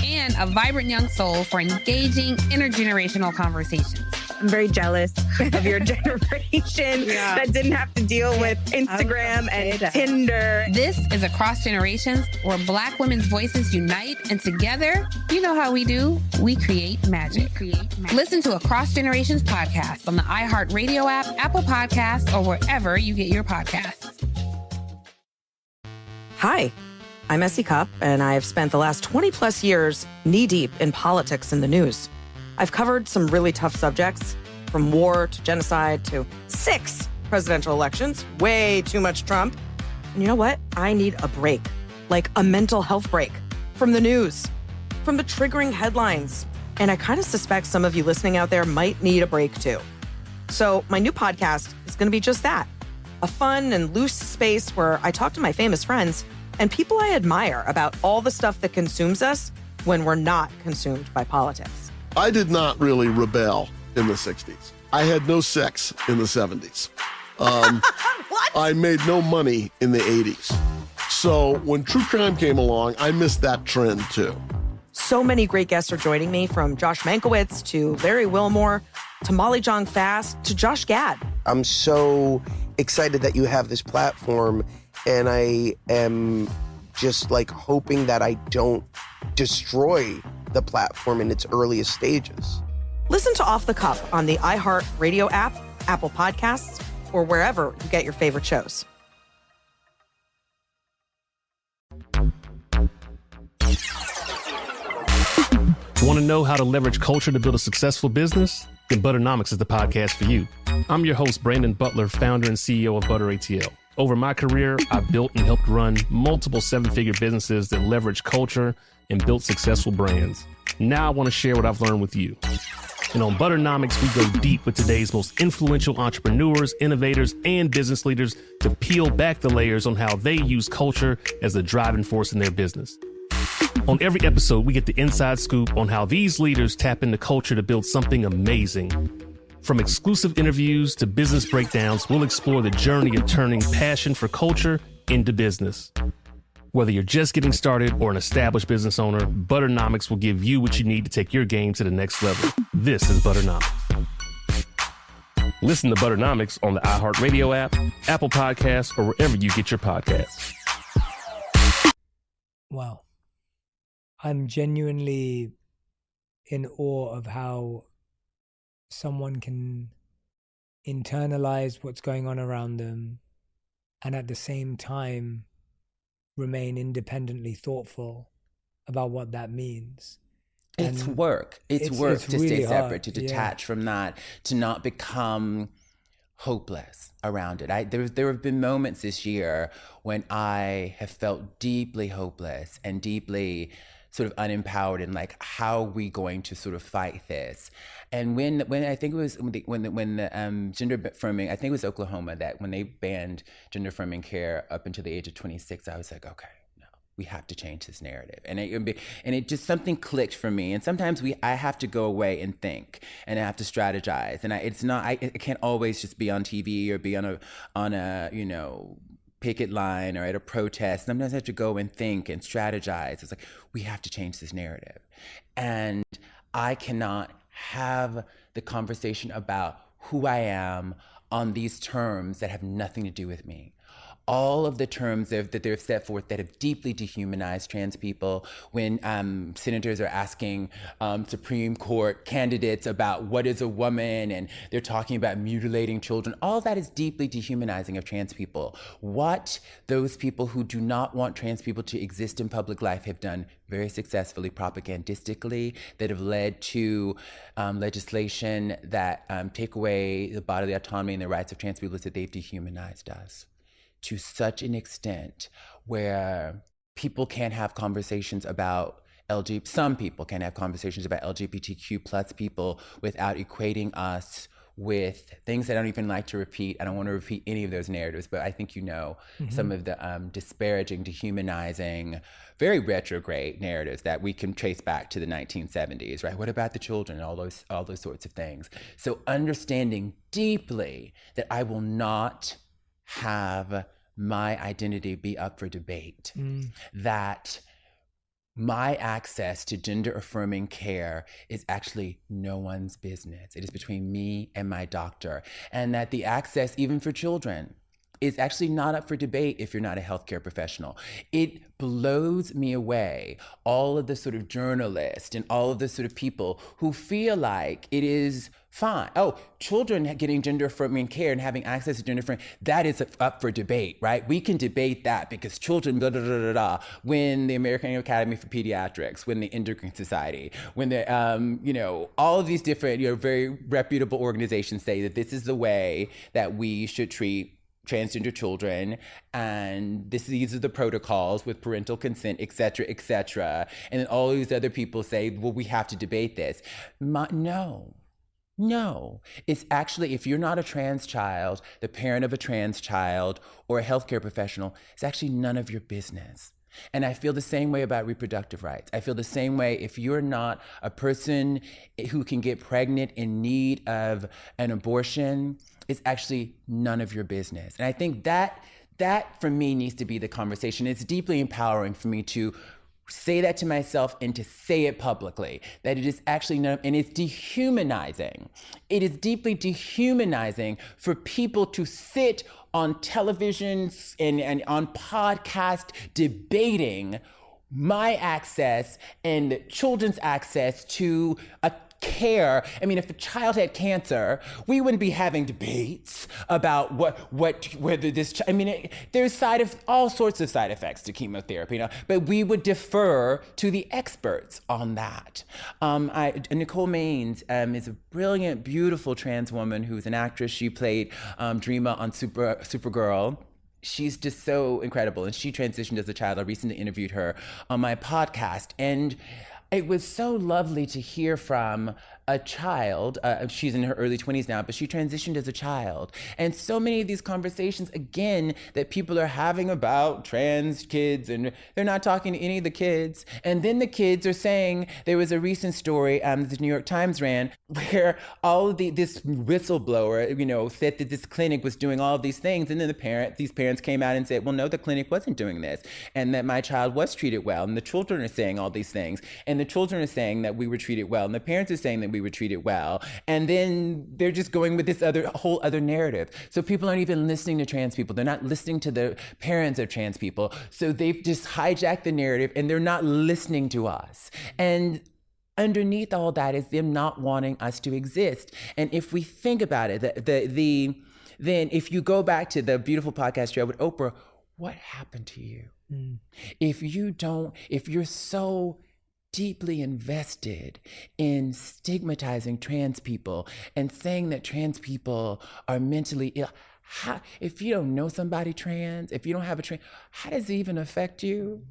And a vibrant young soul for engaging intergenerational conversations. I'm very jealous of your generation that didn't have to deal with Instagram and Tinder. This is Across Generations, where Black women's voices unite, and together, you know how we do, we create magic. Listen to Across Generations podcast on the iHeartRadio app, Apple Podcasts, or wherever you get your podcasts. Hi, I'm Essie Cupp, and I have spent the last 20 plus years knee-deep in politics and the news. I've covered some really tough subjects, from war to genocide to 6 presidential elections, way too much Trump. And you know what? I need a break, like a mental health break from the news, from the triggering headlines. And I kind of suspect some of you listening out there might need a break too. So my new podcast is going to be just that. A fun and loose space where I talk to my famous friends and people I admire about all the stuff that consumes us when we're not consumed by politics. I did not really rebel in the 60s. I had no sex in the 70s. I made no money in the 80s. So when true crime came along, I missed that trend too. So many great guests are joining me, from Josh Mankiewicz to Larry Wilmore to Molly Jong Fast to Josh Gad. I'm so excited that you have this platform, and I am just like hoping that I don't destroy the platform in its earliest stages. Listen to Off the Cuff on the iHeart Radio app, Apple Podcasts, or wherever you get your favorite shows. Want to know how to leverage culture to build a successful business? Then Butternomics is the podcast for you. I'm your host, Brandon Butler, founder and CEO of Butter ATL. Over my career, I've built and helped run multiple seven-figure businesses that leverage culture and built successful brands. Now I want to share what I've learned with you. And on Butternomics, we go deep with today's most influential entrepreneurs, innovators, and business leaders to peel back the layers on how they use culture as a driving force in their business. On every episode, we get the inside scoop on how these leaders tap into culture to build something amazing. From exclusive interviews to business breakdowns, we'll explore the journey of turning passion for culture into business. Whether you're just getting started or an established business owner, Butternomics will give you what you need to take your game to the next level. This is Butternomics. Listen to Butternomics on the iHeartRadio app, Apple Podcasts, or wherever you get your podcasts. Wow. I'm genuinely in awe of how someone can internalize what's going on around them and at the same time remain independently thoughtful about what that means. It's work. It's work to really stay separate, hard. to detach from that, to not become hopeless around it. There have been moments this year when I have felt deeply hopeless and deeply sort of unempowered, and like, how are we going to sort of fight this? And when I think it was when the gender affirming, I think it was Oklahoma, that when they banned gender affirming care up until the age of 26, I was like, okay, no, we have to change this narrative. And it just, something clicked for me. And sometimes I have to go away and think, and I have to strategize. And I can't always just be on TV or be on a picket line or at a protest. Sometimes I have to go and think and strategize. It's like, we have to change this narrative. And I cannot have the conversation about who I am on these terms that have nothing to do with me. All of the terms that they've set forth that have deeply dehumanized trans people, when senators are asking Supreme Court candidates about what is a woman, and they're talking about mutilating children, all that is deeply dehumanizing of trans people. What those people who do not want trans people to exist in public life have done very successfully propagandistically, that have led to legislation that take away the bodily autonomy and the rights of trans people, is that they've dehumanized us to such an extent where people can't have conversations about some people can have conversations about LGBTQ plus people without equating us with things I don't even like to repeat. I don't want to repeat any of those narratives, but I think some of the disparaging, dehumanizing, very retrograde narratives that we can trace back to the 1970s, right? What about the children? All those sorts of things. So understanding deeply that I will not have my identity be up for debate, that my access to gender affirming care is actually no one's business. It is between me and my doctor. And that the access, even for children, is actually not up for debate if you're not a healthcare professional. It blows me away, all of the sort of journalists and all of the sort of people who feel like it is fine. Oh, children getting gender affirming care and having access to gender affirming, that is up for debate, right? We can debate that because children, blah, blah, blah, blah, blah. When the American Academy for Pediatrics, when the Endocrine Society, when the, all of these different, very reputable organizations say that this is the way that we should treat transgender children, and these are the protocols with parental consent, et cetera, et cetera. And then all these other people say, well, we have to debate this. No. No, it's actually, if you're not a trans child, the parent of a trans child, or a healthcare professional, it's actually none of your business. And I feel the same way about reproductive rights. I feel the same way if you're not a person who can get pregnant in need of an abortion, it's actually none of your business. And I think that for me needs to be the conversation. It's deeply empowering for me to say that to myself and to say it publicly, that it is actually not, and it's dehumanizing. It is deeply dehumanizing for people to sit on television and on podcast debating my access and children's access to a care. I mean, if a child had cancer, we wouldn't be having debates about whether this. There's all sorts of side effects to chemotherapy, but we would defer to the experts on that. Nicole Maines is a brilliant, beautiful trans woman who's an actress. She played Dreama on Supergirl. She's just so incredible, and she transitioned as a child. I recently interviewed her on my podcast, and it was so lovely to hear from a child. She's in her early 20s now, but she transitioned as a child. And so many of these conversations, again, that people are having about trans kids, and they're not talking to any of the kids. And then the kids are saying, there was a recent story the New York Times ran, where all of this whistleblower, said that this clinic was doing all of these things. And then these parents came out and said, well, no, the clinic wasn't doing this. And that my child was treated well. And the children are saying all these things. And the children are saying that we were treated well. And the parents are saying that we were treated well. And then they're just going with this whole other narrative. So people aren't even listening to trans people. They're not listening to the parents of trans people. So they've just hijacked the narrative, and they're not listening to us. And underneath all that is them not wanting us to exist. And if we think about it, then if you go back to the beautiful podcast you had with Oprah, what happened to you? If you're so deeply invested in stigmatizing trans people and saying that trans people are mentally ill, if you don't know somebody trans, if you don't have a trans, how does it even affect you?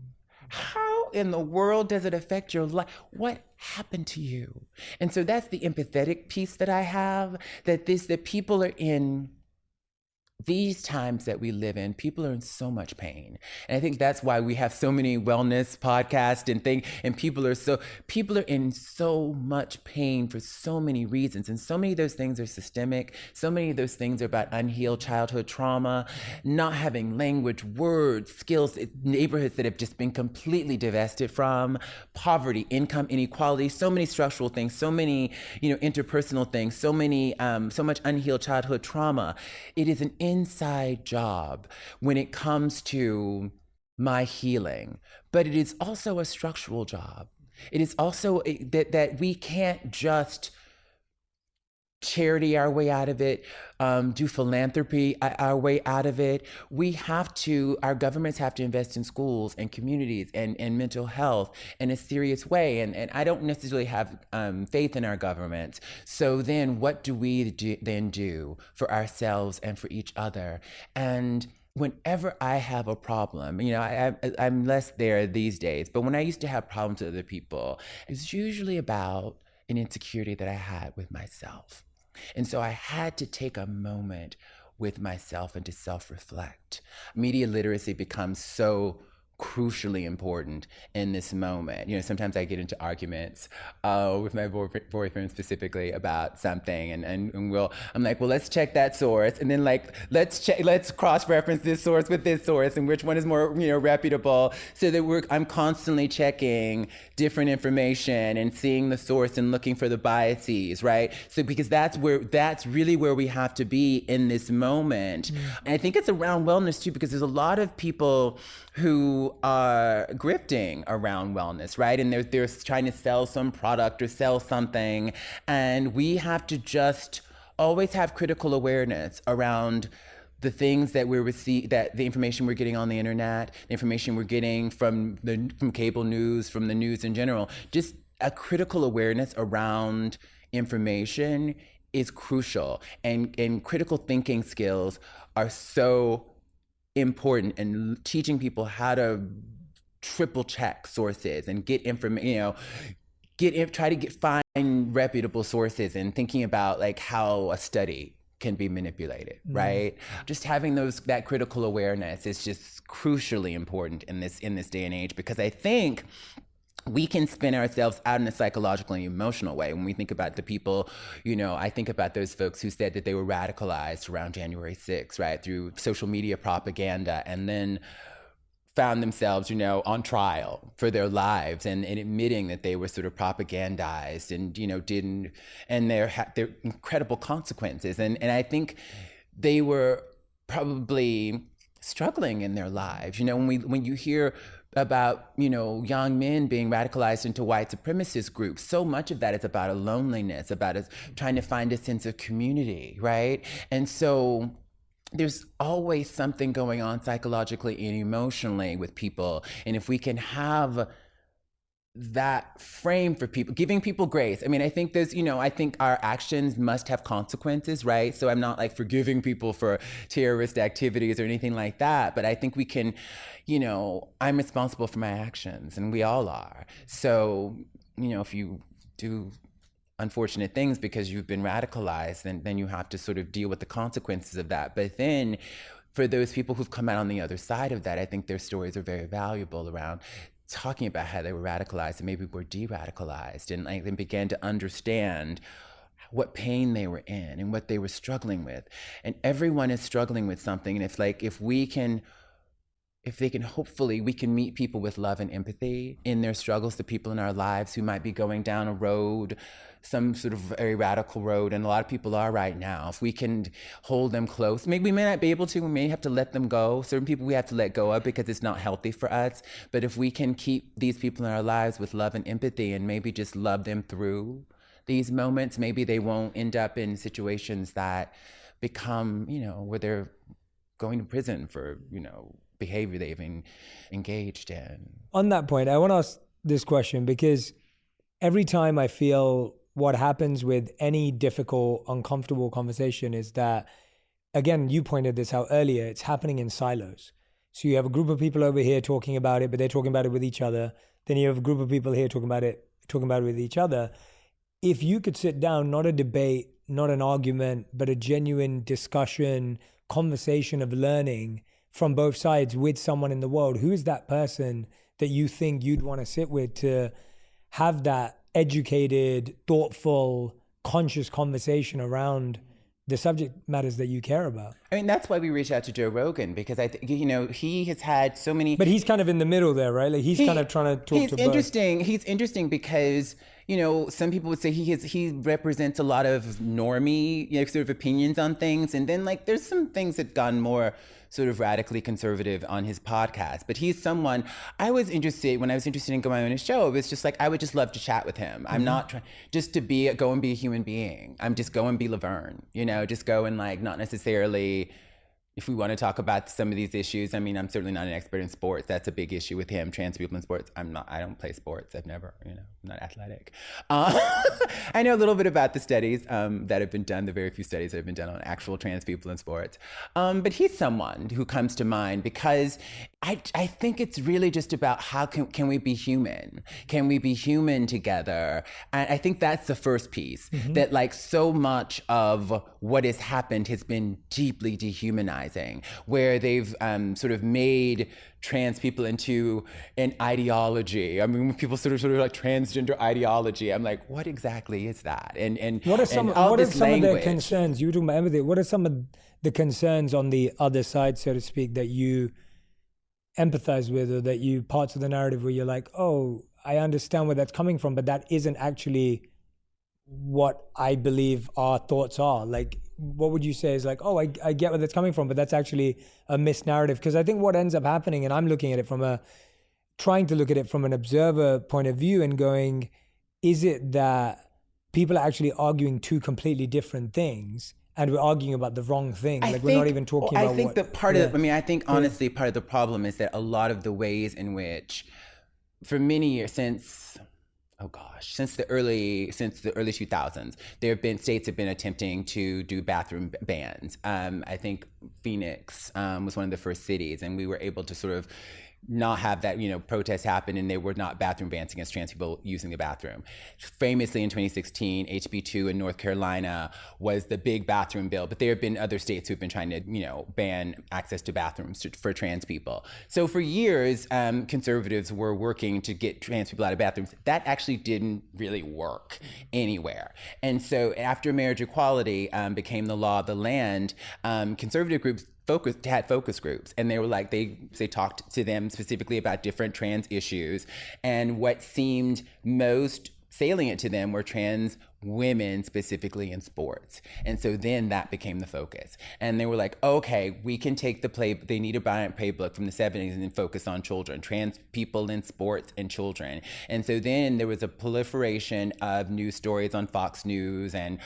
How in the world does it affect your life? What happened to you? And so that's the empathetic piece that I have, that people are in these times that we live in, people are in so much pain. And I think that's why we have so many wellness podcasts and people are in so much pain for so many reasons. And so many of those things are systemic. So many of those things are about unhealed childhood trauma, not having language, words, skills, neighborhoods that have just been completely divested from, poverty, income inequality, so many structural things, so many, interpersonal things, so much unhealed childhood trauma. It is an inside job when it comes to my healing, but it is also a structural job. It is also that we can't just charity our way out of it, do philanthropy our way out of it. Our governments have to invest in schools and communities and mental health in a serious way. And I don't necessarily have faith in our governments. So then what do we do for ourselves and for each other? And whenever I have a problem, I'm less there these days, but when I used to have problems with other people, it's usually about an insecurity that I had with myself. And so I had to take a moment with myself and to self-reflect. Media literacy becomes so crucially important in this moment. Sometimes I get into arguments with my boyfriend specifically about something, and I'm like, well, let's check that source, and then let's cross-reference this source with this source, and which one is more reputable, so that I'm constantly checking different information and seeing the source and looking for the biases, right? So because that's really where we have to be in this moment. And I think it's around wellness too, because there's a lot of people who are grifting around wellness, right? And they're trying to sell some product or sell something. And we have to just always have critical awareness around the things that that the information we're getting on the internet, the information we're getting from cable news, from the news in general. Just a critical awareness around information is crucial. And critical thinking skills are so important, and teaching people how to triple check sources and get information, find reputable sources and thinking about like how a study can be manipulated, right? Just having that critical awareness is just crucially important in this day and age, because I think we can spin ourselves out in a psychological and emotional way. When we think about the people, I think about those folks who said that they were radicalized around January 6th, right, through social media propaganda, and then found themselves, on trial for their lives and admitting that they were sort of propagandized and, and their incredible consequences. And I think they were probably struggling in their lives. When you hear about, young men being radicalized into white supremacist groups, so much of that is about a loneliness, about us trying to find a sense of community, right? And so there's always something going on psychologically and emotionally with people. And if we can have that frame for people, giving people grace. I mean, I think I think our actions must have consequences, right? So I'm not like forgiving people for terrorist activities or anything like that, but I think we can, I'm responsible for my actions, and we all are. So, if you do unfortunate things because you've been radicalized, then you have to sort of deal with the consequences of that. But then for those people who've come out on the other side of that, I think their stories are very valuable around talking about how they were radicalized and maybe were de-radicalized, and like then began to understand what pain they were in and what they were struggling with. And everyone is struggling with something. And if they can, hopefully we can meet people with love and empathy in their struggles, the people in our lives who might be going down a road, some sort of very radical road, and a lot of people are right now. If we can hold them close, maybe we may not be able to, we may have to let them go. Certain people we have to let go of because it's not healthy for us. But if we can keep these people in our lives with love and empathy and maybe just love them through these moments, maybe they won't end up in situations that become, where they're going to prison for, behavior they've engaged in. On that point, I want to ask this question, because every time I feel what happens with any difficult, uncomfortable conversation is that, again, you pointed this out earlier, it's happening in silos. So you have a group of people over here talking about it, but they're talking about it with each other. Then you have a group of people here talking about it with each other. If you could sit down, not a debate, not an argument, but a genuine discussion, conversation of learning from both sides with someone in the world, who is that person that you think you'd want to sit with to have that educated, thoughtful, conscious conversation around the subject matters that you care about? I mean, that's why we reached out to Joe Rogan, because I think, he has had so many... But he's kind of in the middle there, right? Like he's kind of trying to talk to both. He's interesting because, some people would say he represents a lot of normie, sort of opinions on things. And then like, there's some things that gone more sort of radically conservative on his podcast. But he's someone when I was interested in going on his show, it was just like, I would just love to chat with him. I'm not trying just to go and be a human being. I'm just go and be Laverne, just go and like, not necessarily, if we want to talk about some of these issues. I mean, I'm certainly not an expert in sports. That's a big issue with him. Trans people in sports. I don't play sports. I've never, I'm not athletic. I know a little bit about the studies that have been done, the very few studies that have been done on actual trans people in sports. But he's someone who comes to mind because I think it's really just about how can we be human? Can we be human together? And I think that's the first piece, that like so much of what has happened has been deeply dehumanizing, where they've sort of made trans people into an ideology. I mean, when people sort of like transgender ideology, I'm like, what exactly is that? And what are some of their concerns? You were talking about empathy. What are some of the concerns on the other side, so to speak, that you empathize with, or that you parts of the narrative where you're like, oh, I understand where that's coming from, but that isn't actually what I believe our thoughts are? Like, what would you say is like, oh, I get where that's coming from, but that's actually a misnarrative? Because I think what ends up happening, and I'm looking at it trying to look at it from an observer point of view and going, is it that people are actually arguing two completely different things, and we're arguing about the wrong thing? We're not even talking about I think that part of, I think honestly, part of the problem is that a lot of the ways in which, for many years, since the early 2000s, states have been attempting to do bathroom bans. I think Phoenix was one of the first cities, and we were able to sort of not have that, protests happen, and there were not bathroom bans against trans people using the bathroom. Famously in 2016, HB2 in North Carolina was the big bathroom bill, but there have been other states who've been trying to, ban access to bathrooms for trans people. So for years, conservatives were working to get trans people out of bathrooms. That actually didn't really work anywhere. And so after marriage equality became the law of the land, conservative groups had focus groups, and they were like, they talked to them specifically about different trans issues, and what seemed most salient to them were trans women, specifically in sports. And so then that became the focus. And they were like, okay, we can take they need a playbook from the 70s and then focus on children, trans people in sports and children. And so then there was a proliferation of news stories on Fox News and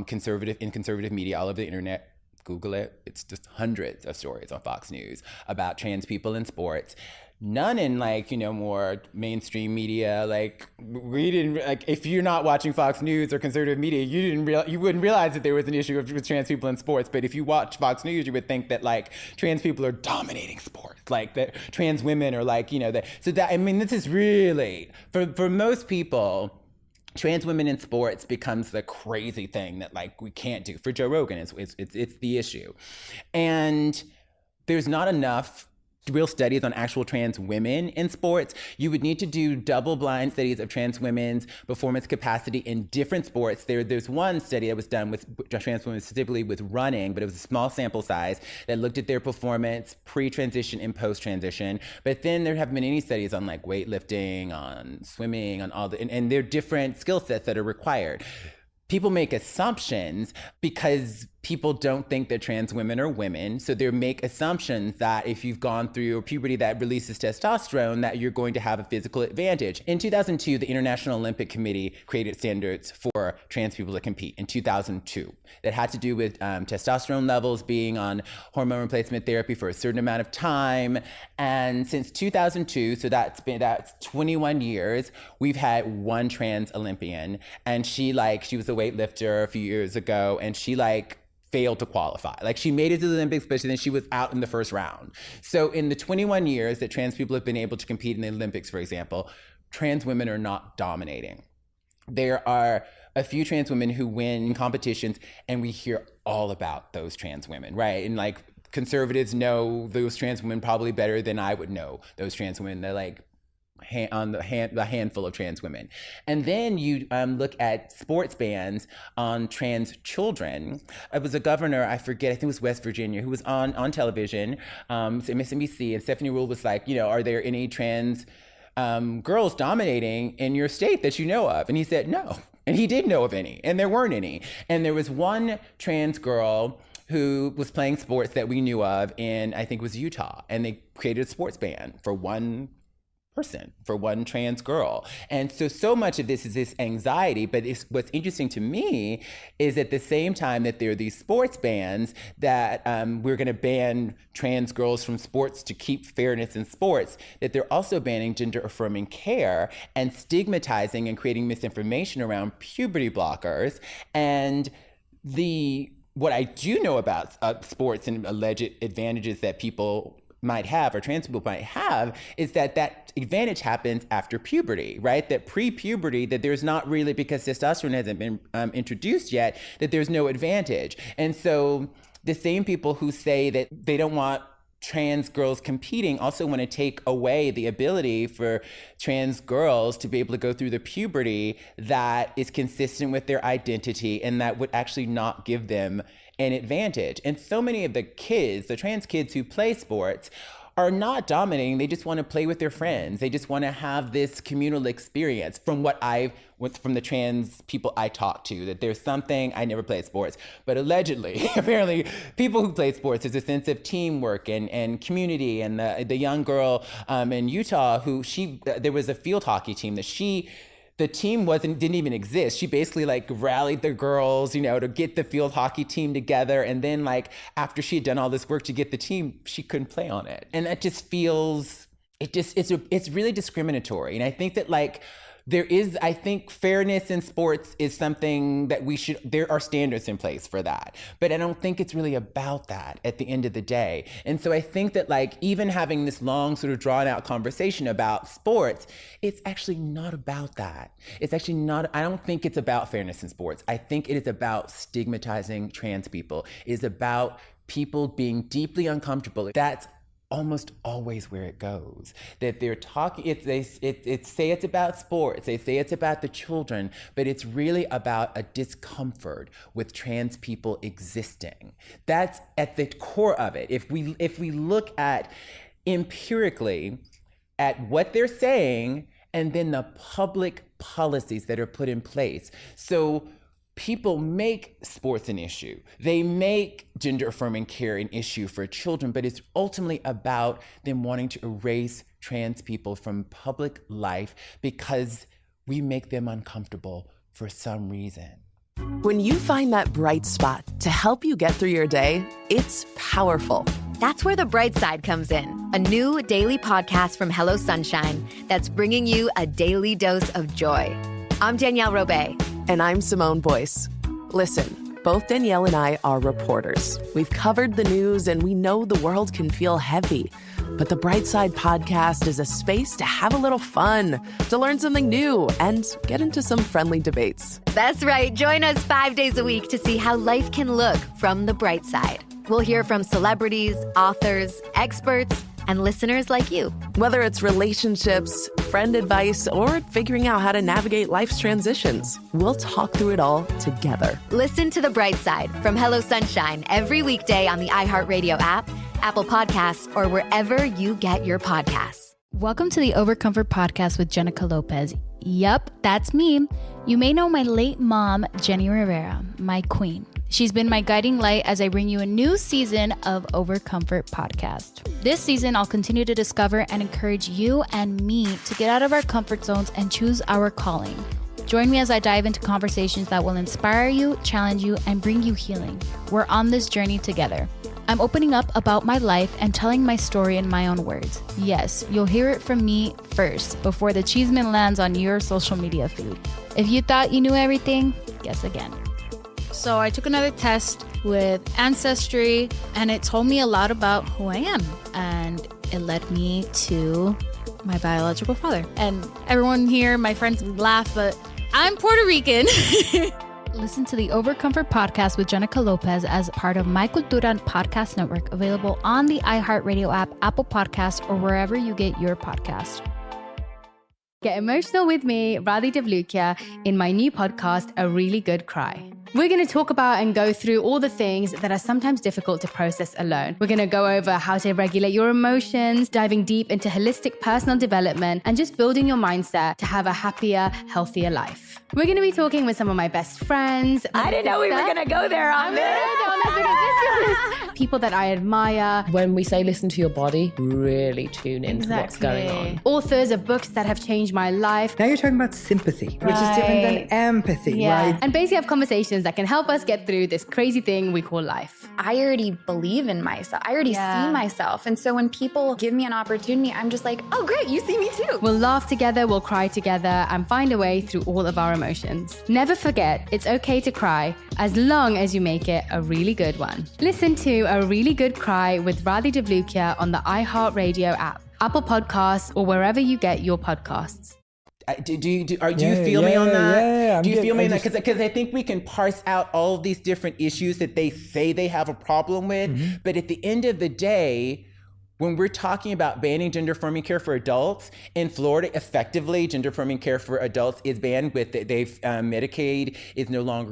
conservative media all over the internet. Google it. It's just hundreds of stories on Fox News about trans people in sports. None in more mainstream media. We didn't if you're not watching Fox News or conservative media, you wouldn't realize that there was an issue with trans people in sports. But if you watch Fox News, you would think that trans people are dominating sports, that trans women are this is really for most people. Trans women in sports becomes the crazy thing that we can't do. For Joe Rogan, it's the issue. And there's not enough real studies on actual trans women in sports. You would need to do double-blind studies of trans women's performance capacity in different sports. There's one study that was done with trans women specifically with running, but it was a small sample size that looked at their performance pre-transition and post-transition. But then there haven't been any studies on weightlifting, on swimming, on all and there are different skill sets that are required. People make assumptions because people don't think that trans women are women. So they make assumptions that if you've gone through a puberty that releases testosterone, that you're going to have a physical advantage. In 2002, the International Olympic Committee created standards for trans people to compete in 2002 that had to do with testosterone levels, being on hormone replacement therapy for a certain amount of time. And since 2002, so that's 21 years, we've had one trans Olympian, and she was a weightlifter a few years ago, and she failed to qualify. She made it to the Olympics, but then she was out in the first round. So in the 21 years that trans people have been able to compete in the Olympics, for example, trans women are not dominating. There are a few trans women who win competitions, and we hear all about those trans women, right? And conservatives know those trans women probably better than I would know those trans women. They're a handful of trans women. And then you look at sports bans on trans children. It was a governor, I forget, I think it was West Virginia, who was on television, MSNBC, and Stephanie Rule was like, are there any trans girls dominating in your state that you know of? And he said no. And he did know of any, and there weren't any. And there was one trans girl who was playing sports that we knew of in, I think it was Utah, and they created a sports ban for one person, for one trans girl. And so much of this is this anxiety, but what's interesting to me is at the same time that there are these sports bans that we're gonna ban trans girls from sports to keep fairness in sports, that they're also banning gender affirming care and stigmatizing and creating misinformation around puberty blockers. And what I do know about sports and alleged advantages that people might have, or trans people might have, is that advantage happens after puberty, right? That pre-puberty, that there's not really, because testosterone hasn't been introduced yet, that there's no advantage. And so the same people who say that they don't want trans girls competing also want to take away the ability for trans girls to be able to go through the puberty that is consistent with their identity and that would actually not give them an advantage. And so many of the trans kids who play sports are not dominating. They just want to play with their friends. They just want to have this communal experience from from the trans people I talk to, that there's something, I never played sports, but allegedly, apparently, people who play sports, there's a sense of teamwork and community. And the young girl in Utah there was a field hockey team that the team didn't even exist. She basically rallied the girls, to get the field hockey team together. And then after she had done all this work to get the team, she couldn't play on it. And that just feels, it's really discriminatory. And I think that I think fairness in sports is something that there are standards in place for that. But I don't think it's really about that at the end of the day. And so I think that like even having this long sort of drawn out conversation about sports, it's actually not about that. It's actually not, I don't think it's about fairness in sports. I think it is about stigmatizing trans people. It is about people being deeply uncomfortable. That's almost always where it goes. That they're talking, they say it's about sports, they say it's about the children, but it's really about a discomfort with trans people existing. That's at the core of it. If we look at empirically at what they're saying and then the public policies that are put in place. So people make sports an issue. They make gender affirming care an issue for children, but it's ultimately about them wanting to erase trans people from public life because we make them uncomfortable for some reason. When you find that bright spot to help you get through your day, it's powerful. That's where The Bright Side comes in, a new daily podcast from Hello Sunshine that's bringing you a daily dose of joy. I'm Danielle Robay. And I'm Simone Boyce. Listen, both Danielle and I are reporters. We've covered the news and we know the world can feel heavy. But the Bright Side podcast is a space to have a little fun, to learn something new, and get into some friendly debates. That's right. Join us 5 days a week to see how life can look from the bright side. We'll hear from celebrities, authors, experts, and listeners like you. Whether it's relationships, friend advice, or figuring out how to navigate life's transitions, we'll talk through it all together. Listen to The Bright Side from Hello Sunshine every weekday on the iHeartRadio app, Apple Podcasts, or wherever you get your podcasts. Welcome to the Overcomfort Podcast with Jenica Lopez. Yup, that's me. You may know my late mom, Jenny Rivera, my queen. She's been my guiding light as I bring you a new season of Overcomfort Podcast. This season, I'll continue to discover and encourage you and me to get out of our comfort zones and choose our calling. Join me as I dive into conversations that will inspire you, challenge you, and bring you healing. We're on this journey together. I'm opening up about my life and telling my story in my own words. Yes, you'll hear it from me first before the cheeseman lands on your social media feed. If you thought you knew everything, guess again. So I took another test with Ancestry and it told me a lot about who I am. And it led me to my biological father. And everyone here, my friends laugh, but I'm Puerto Rican. Listen to the Overcomfort Podcast with Jenica Lopez as part of My Cultura Podcast Network, available on the iHeartRadio app, Apple Podcasts, or wherever you get your podcast. Get emotional with me, Radhi Devlukia, in my new podcast, A Really Good Cry. We're going to talk about and go through all the things that are sometimes difficult to process alone. We're going to go over how to regulate your emotions, diving deep into holistic personal development, and just building your mindset to have a happier, healthier life. We're going to be talking with some of my best friends. I didn't know we were going to go there on this. People that I admire. When we say listen to your body, really tune into what's going on. Authors of books that have changed my life. Now you're talking about sympathy, which is different than empathy, right? And basically have conversations that can help us get through this crazy thing we call life. I already believe in myself. I already see myself. And so when people give me an opportunity, I'm just like, oh, great, you see me too. We'll laugh together, we'll cry together, and find a way through all of our emotions. Never forget, it's okay to cry as long as you make it a really good one. Listen to A Really Good Cry with Radhi Devlukia on the iHeartRadio app, Apple Podcasts, or wherever you get your podcasts. Do you feel me on that? Yeah, do you feel me on that? Because I think we can parse out all of these different issues that they say they have a problem with, but at the end of the day, when we're talking about banning gender-affirming care for adults, in Florida, effectively, gender-affirming care for adults is banned with, Medicaid is no longer